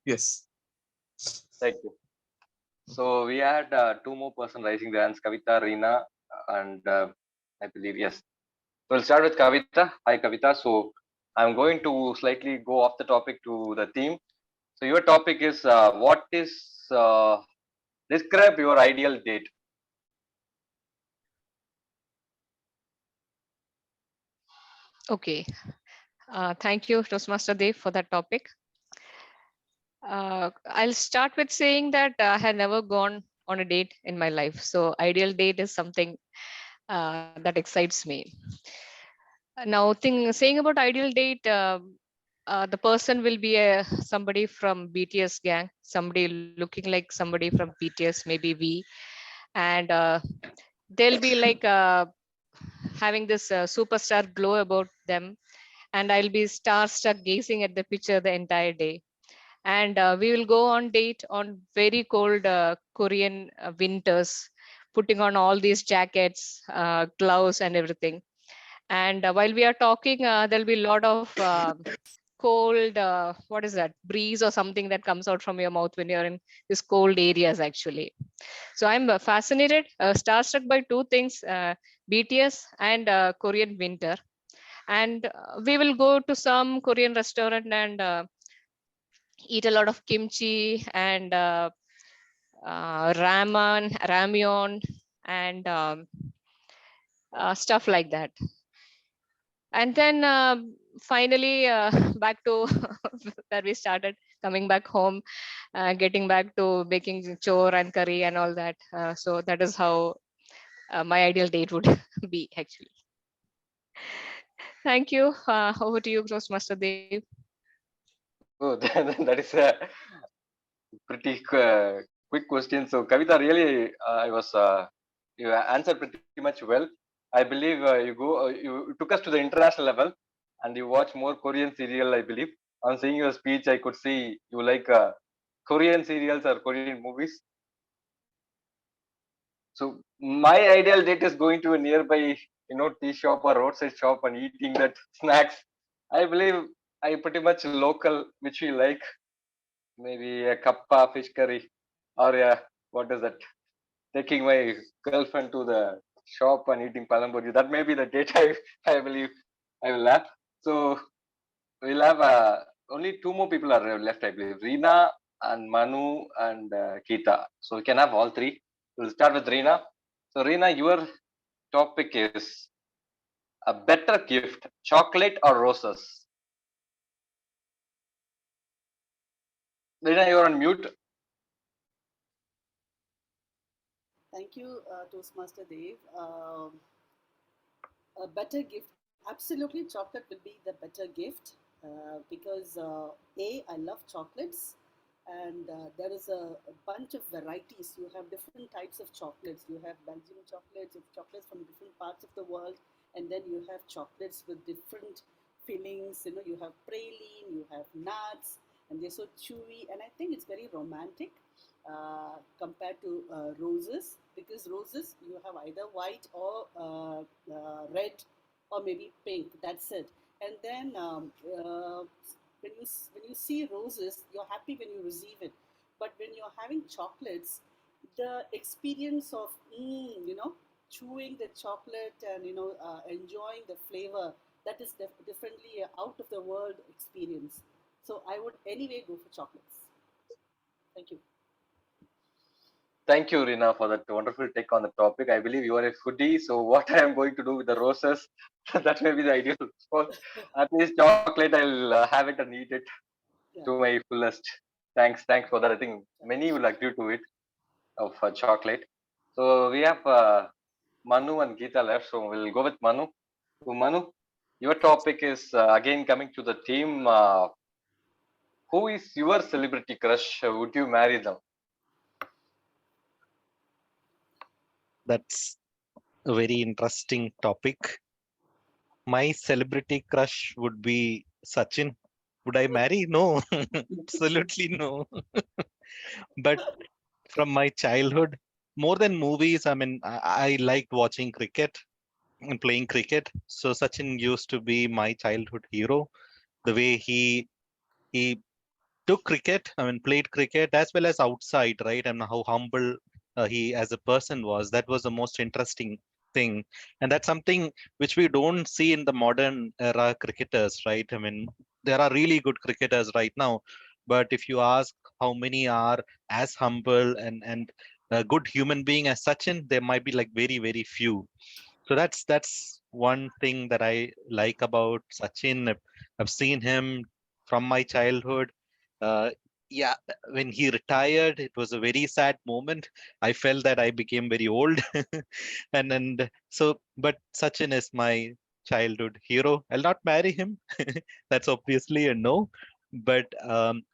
Yes. Thank you. So we had 2 more person raising their hands, Kavita, Rina, and I believe, yes. So we'll start with Kavita. Hi, Kavita. So I'm going to slightly go off the topic to the theme. So your topic is describe your ideal date. Okay. Thank you, Toastmaster Dev, for that topic. I'll start with saying that I had never gone on a date in my life. So ideal date is something that excites me. Now, saying about ideal date, the person will be somebody from BTS gang, somebody looking like somebody from BTS, maybe V, and they'll be like having this superstar glow about them, and I'll be starstruck gazing at the picture the entire day. And we will go on date on very cold Korean winters, putting on all these jackets, gloves, and everything. And while we are talking, there'll be a lot of cold, what is that, breeze or something that comes out from your mouth when you're in these cold areas, actually. So I'm fascinated, starstruck by 2 things, BTS and Korean winter. And we will go to some Korean restaurant and eat a lot of kimchi and ramyeon, and stuff like that. And then finally, back to where we started, coming back home, getting back to baking chore and curry and all that. So that is how my ideal date would be actually. Thank you. Over to you, Toastmaster Dev. Oh, that is a pretty quick question. So, Kavita, really, you answered pretty much well. I believe you took us to the international level, and you watch more Korean serial. I believe on seeing your speech, I could see you like Korean serials or Korean movies. So, my ideal date is going to a nearby, tea shop or roadside shop and eating that snacks. I believe I pretty much local, which we like. Maybe a kappa fish curry, or what is that? Taking my girlfriend to the shop and eating palamburi. That may be the date I believe I will have. So we'll have only two more people are left, I believe. Rina and Manu and Geetha. So we can have all three. We'll start with Rina. So Rina, your topic is a better gift, chocolate or roses? Rina, you're on mute. Thank you, Toastmaster Dave. A better gift. Absolutely, chocolate will be the better gift because I love chocolates, and there is a bunch of varieties. You have different types of chocolates. You have Belgian chocolates, you have chocolates from different parts of the world, and then you have chocolates with different fillings. You have praline, you have nuts, and they're so chewy. And I think it's very romantic compared to roses, because roses you have either white or red or maybe pink. That's it. And then when you see roses, you're happy when you receive it. But when you're having chocolates, the experience of chewing the chocolate and enjoying the flavor, that is differently out of the world experience. So I would anyway go for chocolates. Thank you. Thank you, Rina, for that wonderful take on the topic. I believe you are a foodie, so what I am going to do with the roses, that may be the ideal response. At least chocolate, I'll have it and eat it to my fullest. Thanks for that. I think many will agree to it of chocolate. So we have Manu and Geetha left, so we'll go with Manu. So Manu, your topic is again coming to the theme. Who is your celebrity crush? Would you marry them? That's a very interesting topic. My celebrity crush would be Sachin. Would I marry? No, absolutely no. But from my childhood, more than movies, I mean, I liked watching cricket and playing cricket. So Sachin used to be my childhood hero. The way he took cricket, I mean, played cricket as well as outside, right? And how humble he as a person was. That was the most interesting thing. And that's something which we don't see in the modern era cricketers, right? I mean, there are really good cricketers right now. But if you ask how many are as humble and a good human being as Sachin, there might be like very, very few. So that's one thing that I like about Sachin. I've seen him from my childhood. Uh, yeah, when he retired, it was a very sad moment. I felt that I became very old, and so. But Sachin is my childhood hero. I'll not marry him. That's obviously a no. But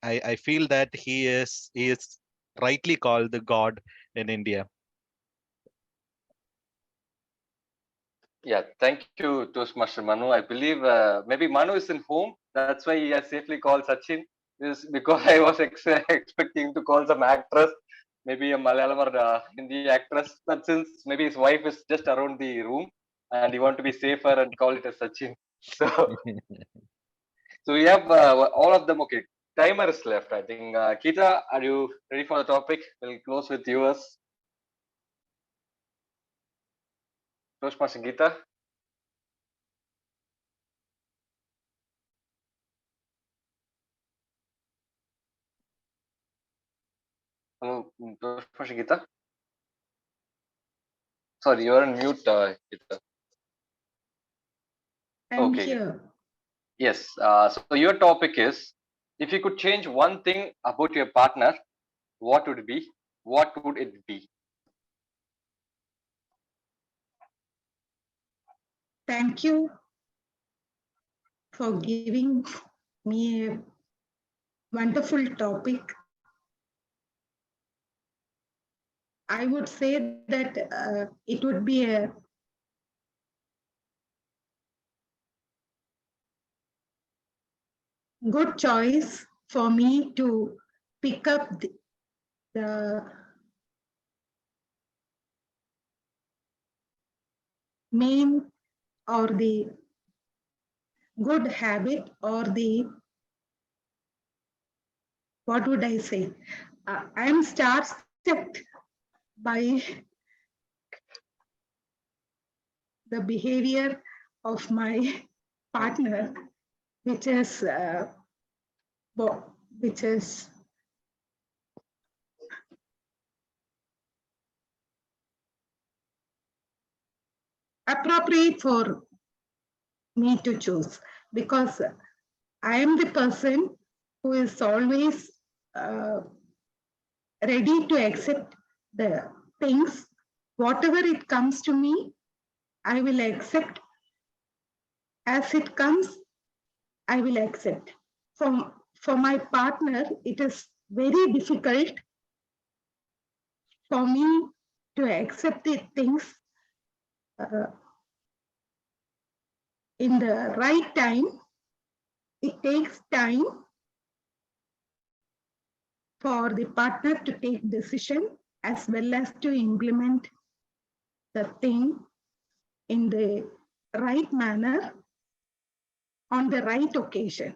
I feel that he is rightly called the god in India. Yeah, thank you, Toastmaster Manu. I believe maybe Manu is in home. That's why he has safely called Sachin. Is because I was expecting to call some actress, maybe a Malayalam or Hindi actress. But since maybe his wife is just around the room and he want to be safer and call it as Sachin. So we have all of them. Okay, timer is left. I think Geetha, are you ready for the topic? We'll close with yours. Toastmaster Geetha. Hello, Toastmaster Geetha. Sorry, you're on mute, Geetha. I'm Okay. here. Yes. So your topic is If you could change one thing about your partner, what would it be? What would it be? Thank you for giving me a wonderful topic. I would say that it would be a good choice for me to pick up the main or the good habit or the, what would I say? I'm starstruck by the behavior of my partner, which is appropriate for me to choose, because I am the person who is always ready to accept the things, whatever it comes to me, I will accept. As it comes, I will accept. For my partner, it is very difficult for me to accept the things in the right time. It takes time for the partner to take decision as well as to implement the thing in the right manner on the right occasion.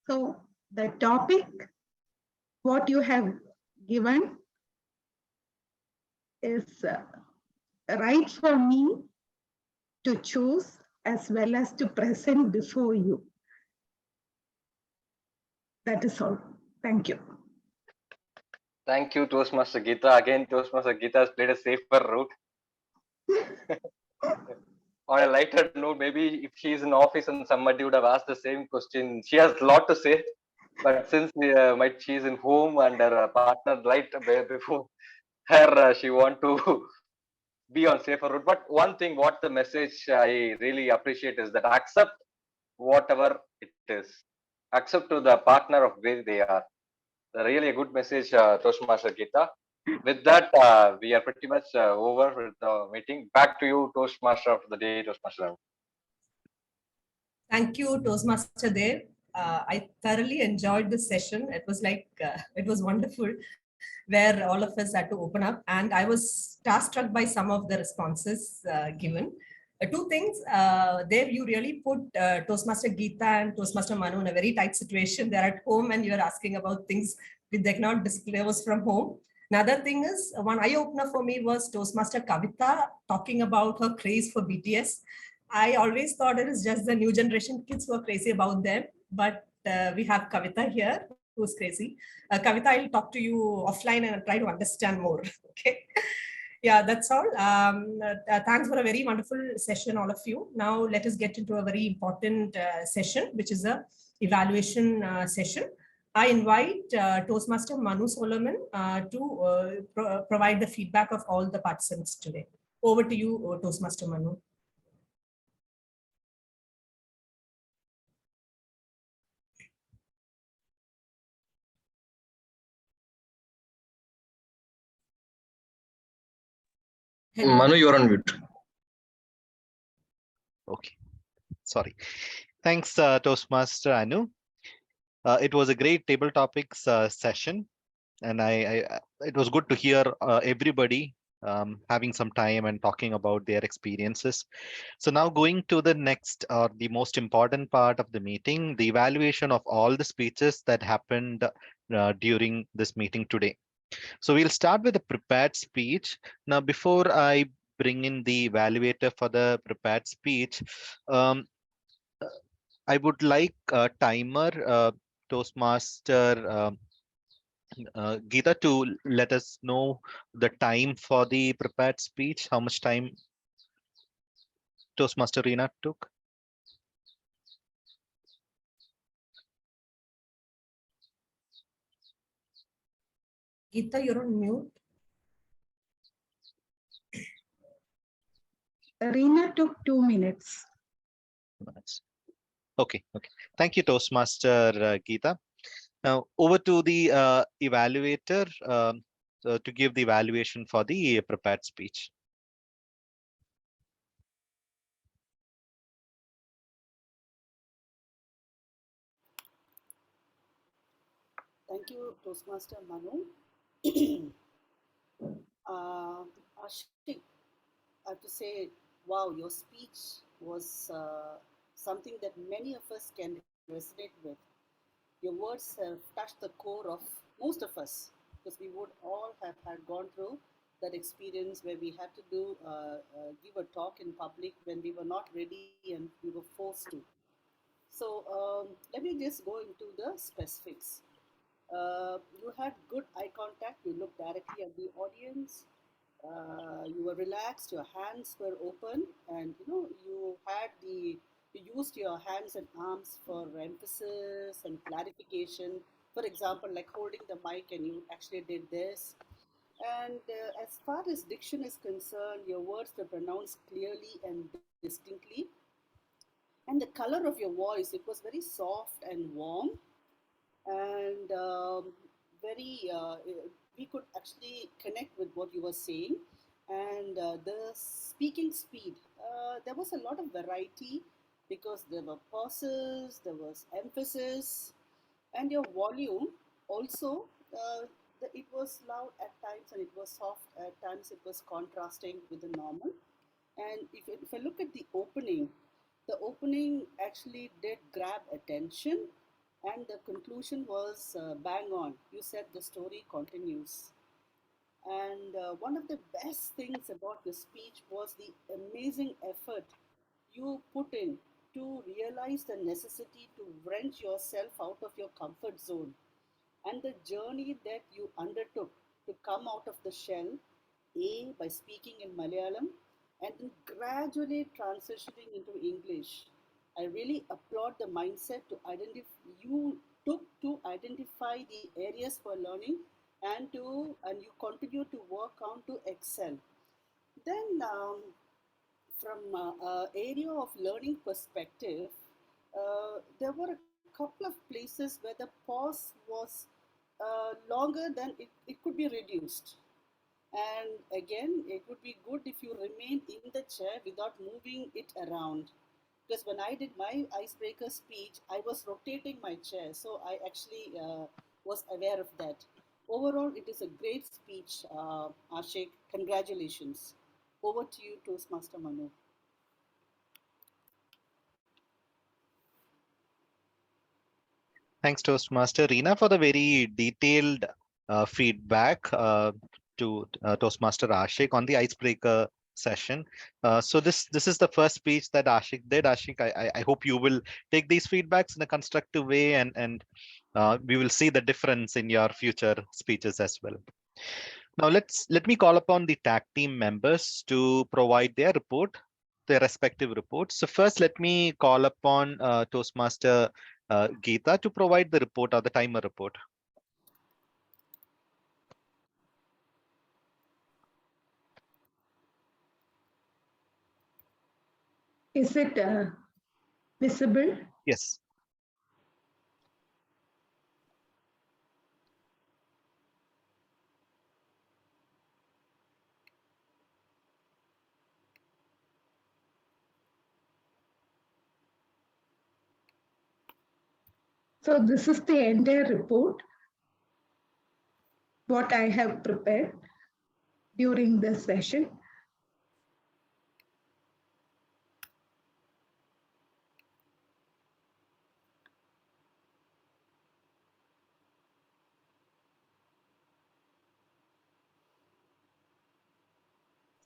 So the topic, what you have given, is right for me to choose as well as to present before you. That is all. Thank you. Thank you, Toastmaster Geetha. Again, Toastmaster Geetha has played a safer route. On a lighter note, maybe if she's in office and somebody would have asked the same question, she has a lot to say. But since she's in home and her partner right before her, she want to be on safer route. But one thing, what the message I really appreciate is that accept whatever it is. Accept to the partner of where they are. Really a good message, Toastmaster Geetha. With that, we are pretty much over with the meeting. Back to you, Toastmaster of the day, Toastmaster. Thank you, Toastmaster Dev. I thoroughly enjoyed this session. It was like, it was wonderful, where all of us had to open up. And I was starstruck by some of the responses given. Two things, Dev, you really put Toastmaster Geetha and Toastmaster Manu in a very tight situation. They're at home and you're asking about things which they cannot disclose from home. Another thing is, one eye-opener for me was Toastmaster Kavita talking about her craze for BTS. I always thought it is just the new generation kids who are crazy about them, but we have Kavita here who's crazy. Kavita, I'll talk to you offline and try to understand more. Okay. Yeah, that's all. Thanks for a very wonderful session, all of you. Now let us get into a very important session, which is a evaluation session. I invite Toastmaster Manu Solomon to provide the feedback of all the participants today. Over to you, Toastmaster Manu. Hello. Manu, you're on mute. Okay, sorry. Thanks, Toastmaster Anu. It was a great table topics session, and it was good to hear everybody having some time and talking about their experiences. So now going to the next or the most important part of the meeting, the evaluation of all the speeches that happened during this meeting today. So we'll start with a prepared speech. Now, before I bring in the evaluator for the prepared speech, I would like a timer, Toastmaster Geetha, to let us know the time for the prepared speech, how much time Toastmaster Rina took. Geetha, you're on mute. Rina took 2 minutes. Okay. Thank you, Toastmaster Geetha. Now over to the evaluator to give the evaluation for the prepared speech. Thank you, Toastmaster Manu. Aashik, I have to say, wow, your speech was something that many of us can resonate with. Your words have touched the core of most of us, because we would all have had gone through that experience where we had to give a talk in public when we were not ready and we were forced to. So let me just go into the specifics. You had good eye contact. You looked directly at the audience. You were relaxed. Your hands were open, and you used your hands and arms for emphasis and clarification. For example, like holding the mic, and you actually did this. And as far as diction is concerned, your words were pronounced clearly and distinctly. And the color of your voice, it was very soft and warm, and very we could actually connect with what you were saying. And the speaking speed, there was a lot of variety, because there were pauses, there was emphasis, and your volume also, it was loud at times and it was soft at times. It was contrasting with the normal. And if I look at the opening actually did grab attention, and the conclusion was bang on. You said the story continues. And one of the best things about the speech was the amazing effort you put in to realize the necessity to wrench yourself out of your comfort zone, and the journey that you undertook to come out of the shell, A, by speaking in Malayalam, and then gradually transitioning into English. I really applaud the mindset you took to identify the areas for learning, and you continue to work on to excel. Then from area of learning perspective, there were a couple of places where the pause was longer than it could be reduced. And again, it would be good if you remain in the chair without moving it around. Because when I did my icebreaker speech, I was rotating my chair. So I actually was aware of that. Overall, it is a great speech, Aashik. Congratulations. Over to you, Toastmaster Manu. Thanks, Toastmaster Rina, for the very detailed feedback to Toastmaster Aashik on the icebreaker session. So this is the first speech that Aashik did. Aashik, I hope you will take these feedbacks in a constructive way, and we will see the difference in your future speeches as well. Now let me call upon the tag team members to provide their respective reports. So first, let me call upon Toastmaster Geetha to provide the report, or the timer report. Is it visible? Yes. So this is the entire report, what I have prepared during this session.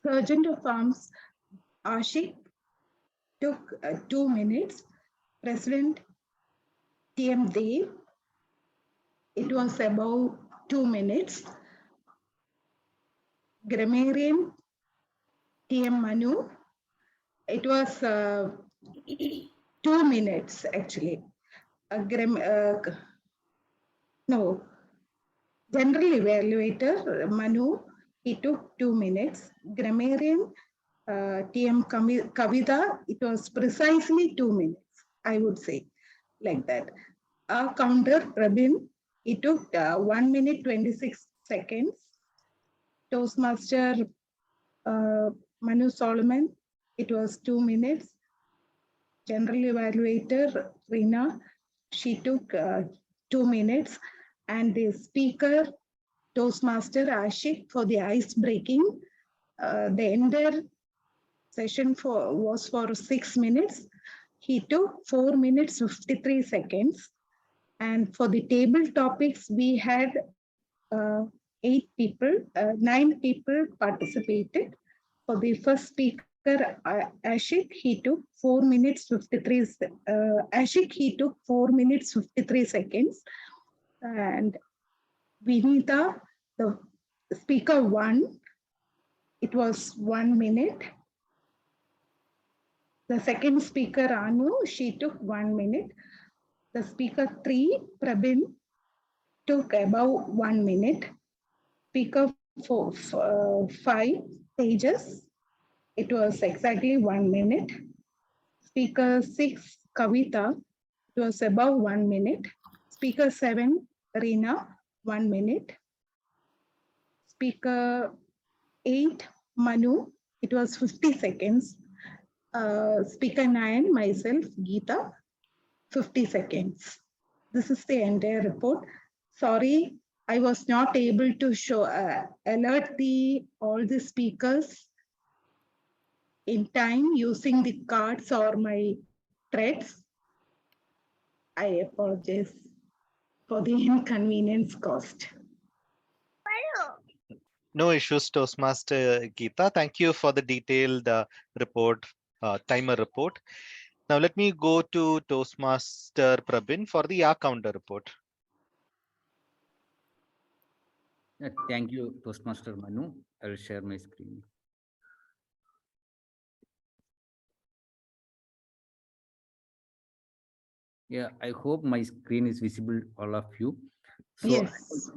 Sergeant of Arms Aashik took 2 minutes. President TMD, it was about 2 minutes. Grammarian TM Manu, it was 2 minutes actually. No, General Evaluator, Manu, he took 2 minutes. Grammarian, Kavita, it was precisely 2 minutes, I would say, like that. Counter, Prabin, he took 1 minute 26 seconds. Toastmaster Manu Solomon, it was 2 minutes. General Evaluator Rina, she took 2 minutes. And the speaker, Toastmaster Aashik, for the ice breaking. The entire session was for 6 minutes. He took 4 minutes 53 seconds. And for the table topics, we had 9 people participated. For the first speaker, Aashik, he took 4 minutes 53. Aashik, he took 4 minutes 53 seconds. And Vinita, the speaker 1, it was 1 minute. The second speaker, Anu, she took 1 minute. The speaker 3, Prabin, took about 1 minute. Speaker 5, Tejas, it was exactly 1 minute. Speaker 6, Kavita, it was about 1 minute. Speaker 7, Rina, 1 minute. Speaker 8, Manu, it was 50 seconds. Speaker 9, myself, Geetha, 50 seconds. This is the entire report. Sorry, I was not able to show alert all the speakers in time using the cards or my threads. I apologize for the inconvenience caused. No issues, Toastmaster Geetha. Thank you for the detailed report, timer report. Now let me go to Toastmaster Prabin for the counter report. Thank you, Toastmaster Manu. I will share my screen. Yeah, I hope my screen is visible, all of you. So, yes.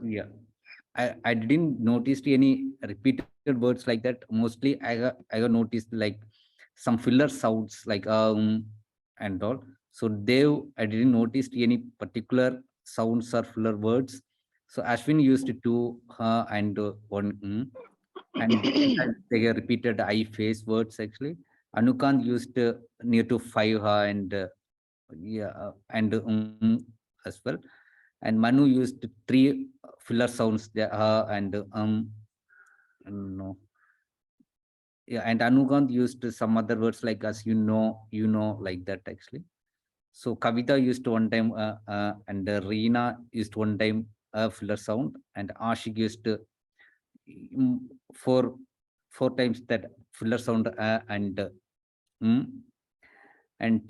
Yeah, I didn't notice any repeated words like that. Mostly, I got noticed like some filler sounds like and all. So I didn't notice any particular sounds or filler words. So Ashwin used two and one and they repeated I face words actually. Anukant used near to 5 and and as well. And Manu used 3 filler sounds there and no. Yeah, and Anukant used some other words like as you know, like that actually. So Kavita used one time and Rina used one time filler sound, and Aashik used four times that filler sound and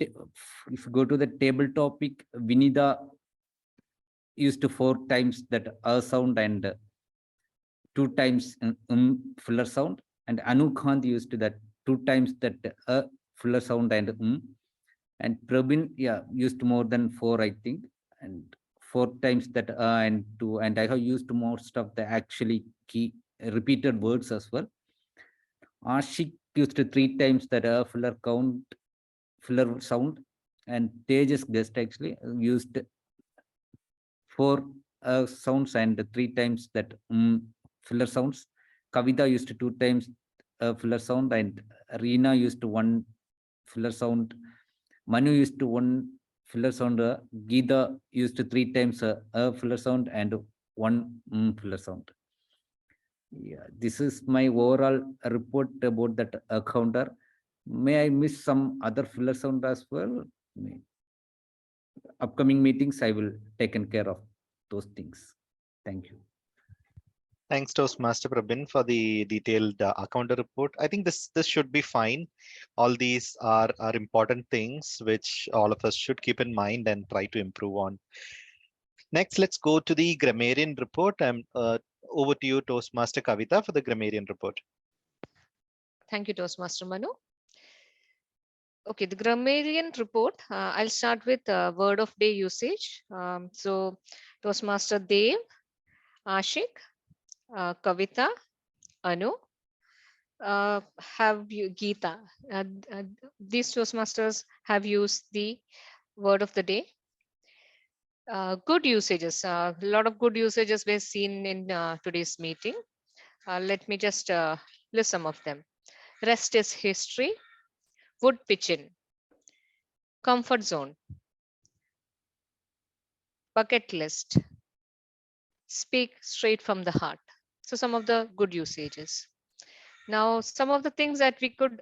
if you go to the table topic, Vinida used 4 times that sound and 2 times filler sound, and Anukant used that 2 times that filler sound and Prabin used more than 4 I think, and 4 times that and 2, and I have used most of the actually key repeated words as well. Aashik used 3 times that filler sound, and Tejas guest actually used 4 sounds and 3 times that filler sounds. Kavita used 2 times filler sound, and Rina used 1 filler sound. Manu used 1 filler sound. Geetha used 3 times filler sound and 1 filler sound. Yeah, this is my overall report about that counter. May I miss some other filler sound as well? Upcoming meetings, I will taken care of those things. Thank you. Thanks, Toastmaster Prabin, for the detailed counter report. I think this should be fine. All these are important things which all of us should keep in mind and try to improve on. Next, let's go to the Grammarian report. Over to you, Toastmaster Kavita, for the Grammarian report. Thank you, Toastmaster Manu. Okay, the Grammarian report. I'll start with word of day usage. So, Toastmaster Dev, Aashik, Kavita, Anu, have you Geetha. These Toastmasters have used the word of the day. Good usages. A lot of good usages were seen in today's meeting. Let me just list some of them. Rest is history. Would pitch in. Comfort zone. Bucket list. Speak straight from the heart. So some of the good usages. Now, some of the things that we could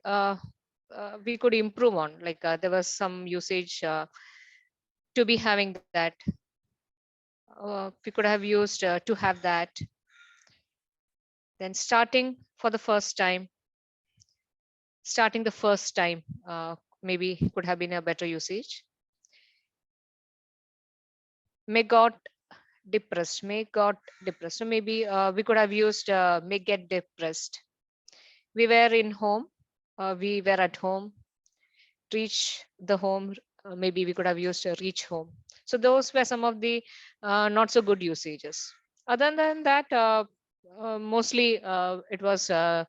improve on, like there was some usage to be having that. We could have used to have that. Then starting for the first time. Starting the first time maybe could have been a better usage. May got depressed. So maybe we could have used may get depressed. We were in home. We were at home. Reach the home. Maybe we could have used reach home. So those were some of the not so good usages. Other than that, mostly it was error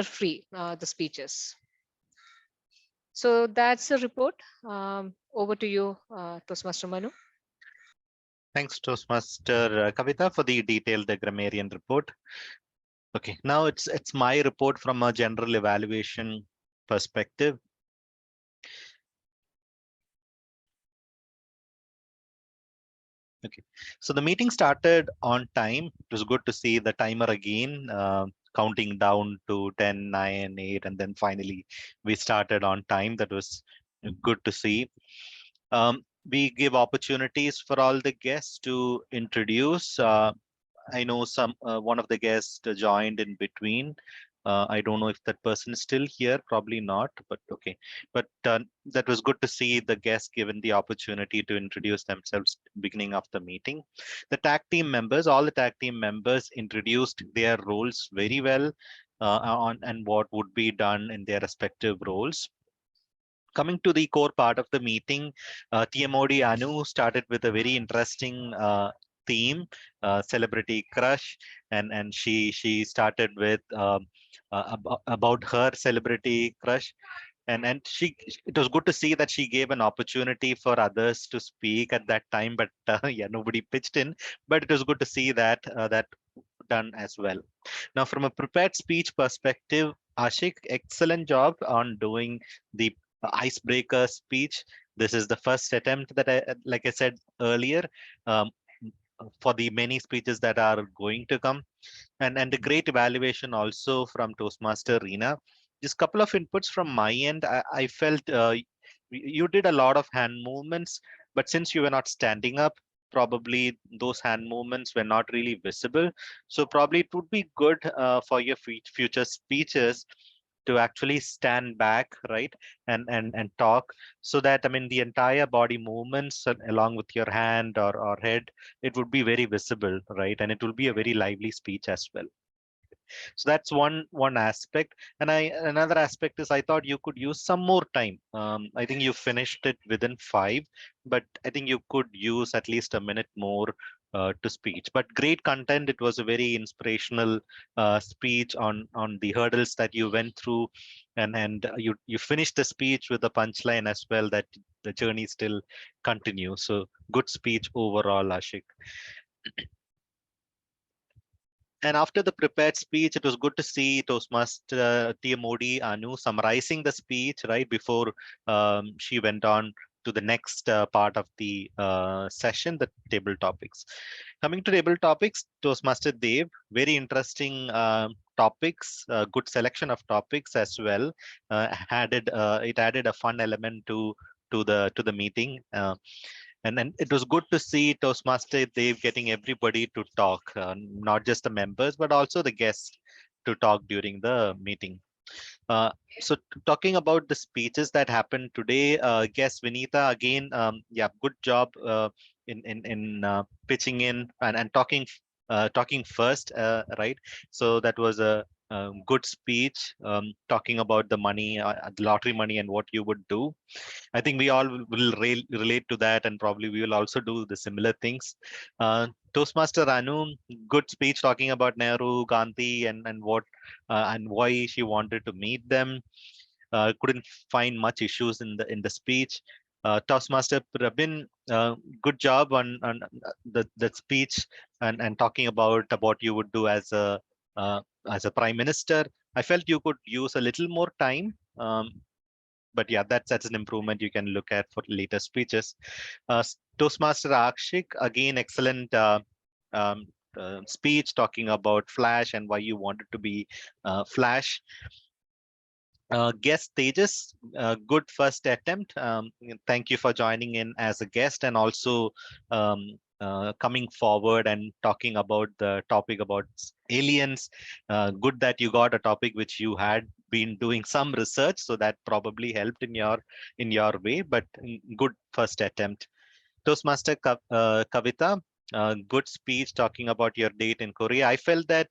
free, the speeches. So that's the report. Over to you, Toastmaster Manu. Thanks, Toastmaster Kavita, for the detailed grammarian report. Okay, now it's my report from a general evaluation perspective. Okay, so the meeting started on time. It was good to see the timer again, counting down to 10, 9, 8, and then finally we started on time. That was good to see. We give opportunities for all the guests to introduce. I know one of the guests joined in between. I don't know if that person is still here, probably not, but okay. But that was good to see the guests given the opportunity to introduce themselves beginning of the meeting. The tag team members, all the tag team members introduced their roles very well and what would be done in their respective roles. Coming to the core part of the meeting, TMOD Anu started with a very interesting theme, celebrity crush, and she started with about her celebrity crush, and it was good to see that she gave an opportunity for others to speak at that time, but yeah, nobody pitched in. But it was good to see that that done as well. Now, from a prepared speech perspective, Aashik, excellent job on doing the icebreaker speech. This is the first attempt that like I said earlier, um, for the many speeches that are going to come, and the great evaluation also from Toastmaster Rina. Just a couple of inputs from my end. I felt you did a lot of hand movements, but since you were not standing up, probably those hand movements were not really visible. So probably it would be good for your future speeches to actually stand back, right, and talk, so that, I mean, the entire body movements along with your hand or head, it would be very visible, right, and it will be a very lively speech as well. So that's one aspect. And another aspect is I thought you could use some more time. I think you finished it within 5, but I think you could use at least a minute more to speech. But great content. It was a very inspirational speech on the hurdles that you went through, and you finished the speech with a punchline as well, that the journey still continues. So good speech overall, Aashik. And after the prepared speech, it was good to see Toastmaster TMOD Anu summarizing the speech right before she went on to the next part of the session, the table topics. Coming to table topics, Toastmaster Dev, very interesting topics, good selection of topics as well. It added a fun element to the meeting. And then it was good to see Toastmaster Dave getting everybody to talk, not just the members, but also the guests to talk during the meeting. So talking about the speeches that happened today, guest Vinita, again, yeah, good job in pitching in and talking first, right? So that was a good speech, talking about the money, the lottery money, and what you would do. I think we all will relate to that, and probably we will also do the similar things. Toastmaster Anu, good speech talking about Nehru, Gandhi, and what and why she wanted to meet them. Couldn't find much issues in the speech. Toastmaster Prabin, good job on the speech and talking about what you would do uh, as a prime minister. I felt you could use a little more time. But yeah, that's an improvement you can look at for later speeches. Toastmaster Aashik, again, excellent um, speech talking about Flash and why you wanted to be Flash. Guest Tejas, good first attempt. Thank you for joining in as a guest and also coming forward and talking about the topic about aliens. Good that you got a topic which you had been doing some research, so that probably helped in your way. But good first attempt. Toastmaster Kavita, good speech talking about your date in Korea. I felt that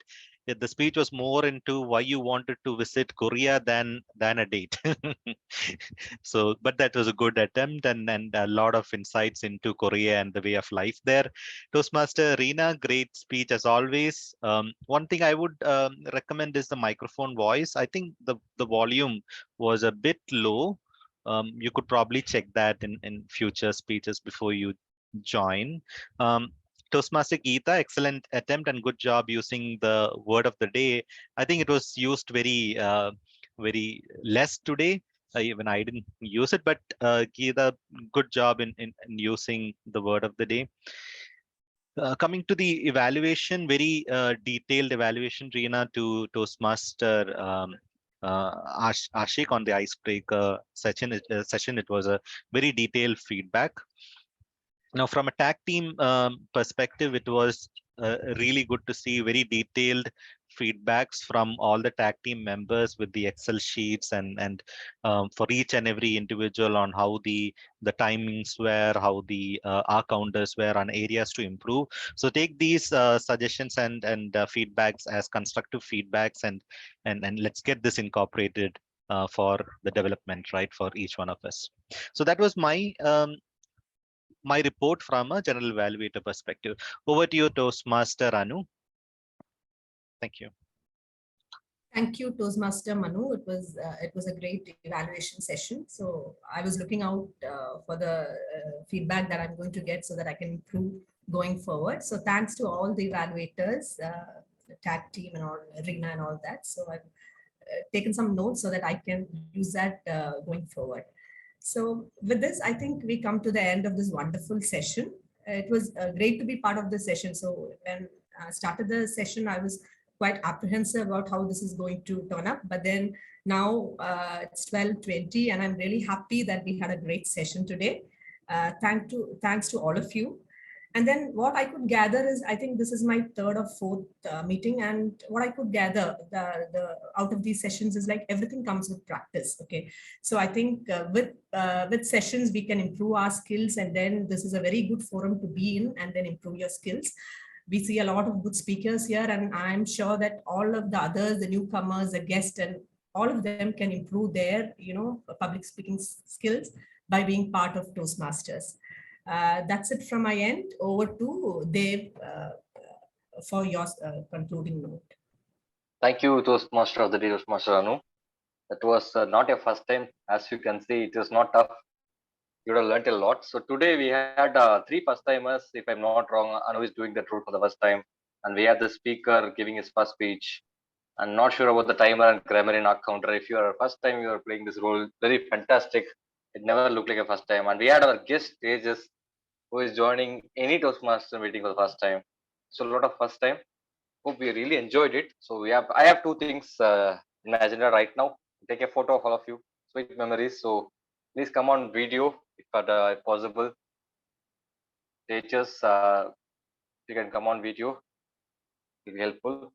the speech was more into why you wanted to visit Korea than a date. So, but that was a good attempt and a lot of insights into Korea and the way of life there. Toastmaster Rina, great speech as always. One thing I would recommend is the microphone voice. I think the volume was a bit low. You could probably check that in future speeches before you join. Toastmaster Geetha, excellent attempt and good job using the word of the day. I think it was used very less today. Even I didn't use it, but Geetha, good job in using the word of the day. Coming to the evaluation, very detailed evaluation, Rina, to Toastmaster Aashik on the icebreaker session. It was a very detailed feedback. Now, from a tag team perspective, it was really good to see very detailed feedbacks from all the tag team members with the Excel sheets and for each and every individual on how the timings were, how the R counters were, on areas to improve. So take these suggestions and feedbacks as constructive feedbacks and let's get this incorporated for the development, right, for each one of us. So that was my report from a general evaluator perspective. Over to you, Toastmaster Anu. Thank you. Thank you, Toastmaster Manu. It was a great evaluation session. So I was looking out for the feedback that I'm going to get so that I can improve going forward. So thanks to all the evaluators, the tag team and all, Rina and all that. So I've taken some notes so that I can use that going forward. So with this, I think we come to the end of this wonderful session. It was great to be part of the session. So when I started the session, I was quite apprehensive about how this is going to turn up. But then now it's 12:20 and I'm really happy that we had a great session today. Thanks to all of you. And then what I could gather is, I think this is my third or fourth meeting, and what I could gather the out of these sessions is like everything comes with practice. Okay, so I think with sessions we can improve our skills, and then this is a very good forum to be in, and then improve your skills. We see a lot of good speakers here, and I'm sure that all of the others, the newcomers, the guests, and all of them can improve their public speaking skills by being part of Toastmasters. That's it from my end. Over to Dave for your concluding note. Thank you, Toastmaster of the day, Toastmaster Anu. That was not your first time. As you can see, it is not tough. You would have learned a lot. So today we had 3 first-timers. If I'm not wrong, Anu is doing that role for the first time. And we had the speaker giving his first speech. I'm not sure about the timer and Grammarian arc counter. If you are first time you are playing this role, very fantastic. It never looked like a first time. And we had our guest stages who is joining any Toastmaster meeting for the first time. So a lot of first time. Hope we really enjoyed it. So I have 2 things in my agenda right now. Take a photo of all of you. Sweet memories. So please come on video if possible. Teachers, you can come on video. It will be helpful.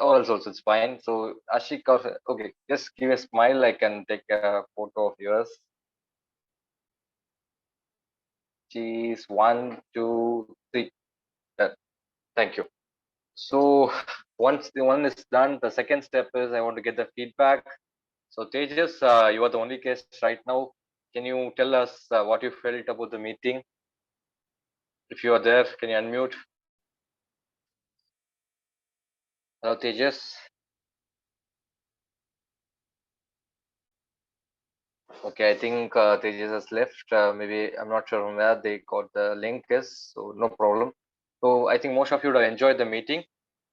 Or else also it's fine. So Aashik, okay, just give a smile. I can take a photo of yours. Cheese, 1, 2, 3. Thank you. So Once the one is done, the second step is I want to get the feedback. So Tejas, you are the only guest right now. Can you tell us what you felt about the meeting? If you are there, can you unmute? Hello, Tejas. Okay, I think Tejas has left. Maybe I'm not sure from where they got the link is, so no problem. So I think most of you would have enjoyed the meeting.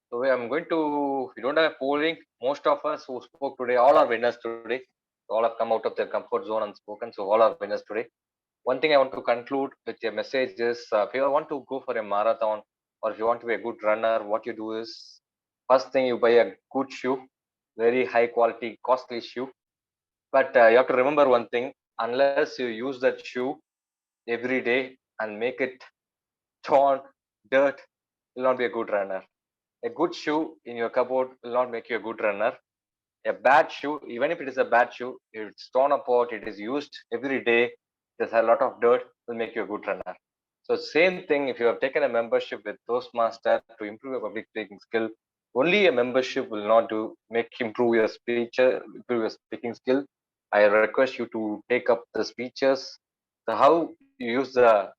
So I'm going to, we don't have a polling. Most of us who spoke today, all are winners today. All have come out of their comfort zone and spoken. So all are winners today. One thing I want to conclude with your message is if you want to go for a marathon or if you want to be a good runner, what you do is first thing you buy a good shoe, very high quality, costly shoe. But you have to remember one thing, unless you use that shoe every day and make it torn, dirt, will not be a good runner. A good shoe in your cupboard will not make you a good runner. A bad shoe, even if it is a bad shoe, if it's torn apart, it is used every day, there's a lot of dirt, will make you a good runner. So same thing, if you have taken a membership with Toastmaster to improve your public speaking skill, only a membership will not improve your speech, improve your speaking skill. I request you to take up the speeches. So how you use the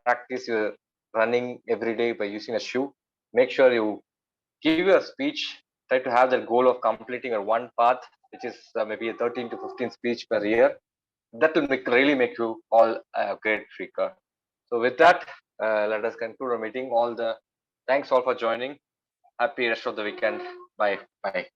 practice your running every day by using a shoe. Make sure you give your speech. Try to have the goal of completing your one path, which is maybe a 13 to 15 speech per year. That will really make you all a great speaker. So with that, let us conclude our meeting. Thanks all for joining. Happy rest of the weekend. Bye. Bye.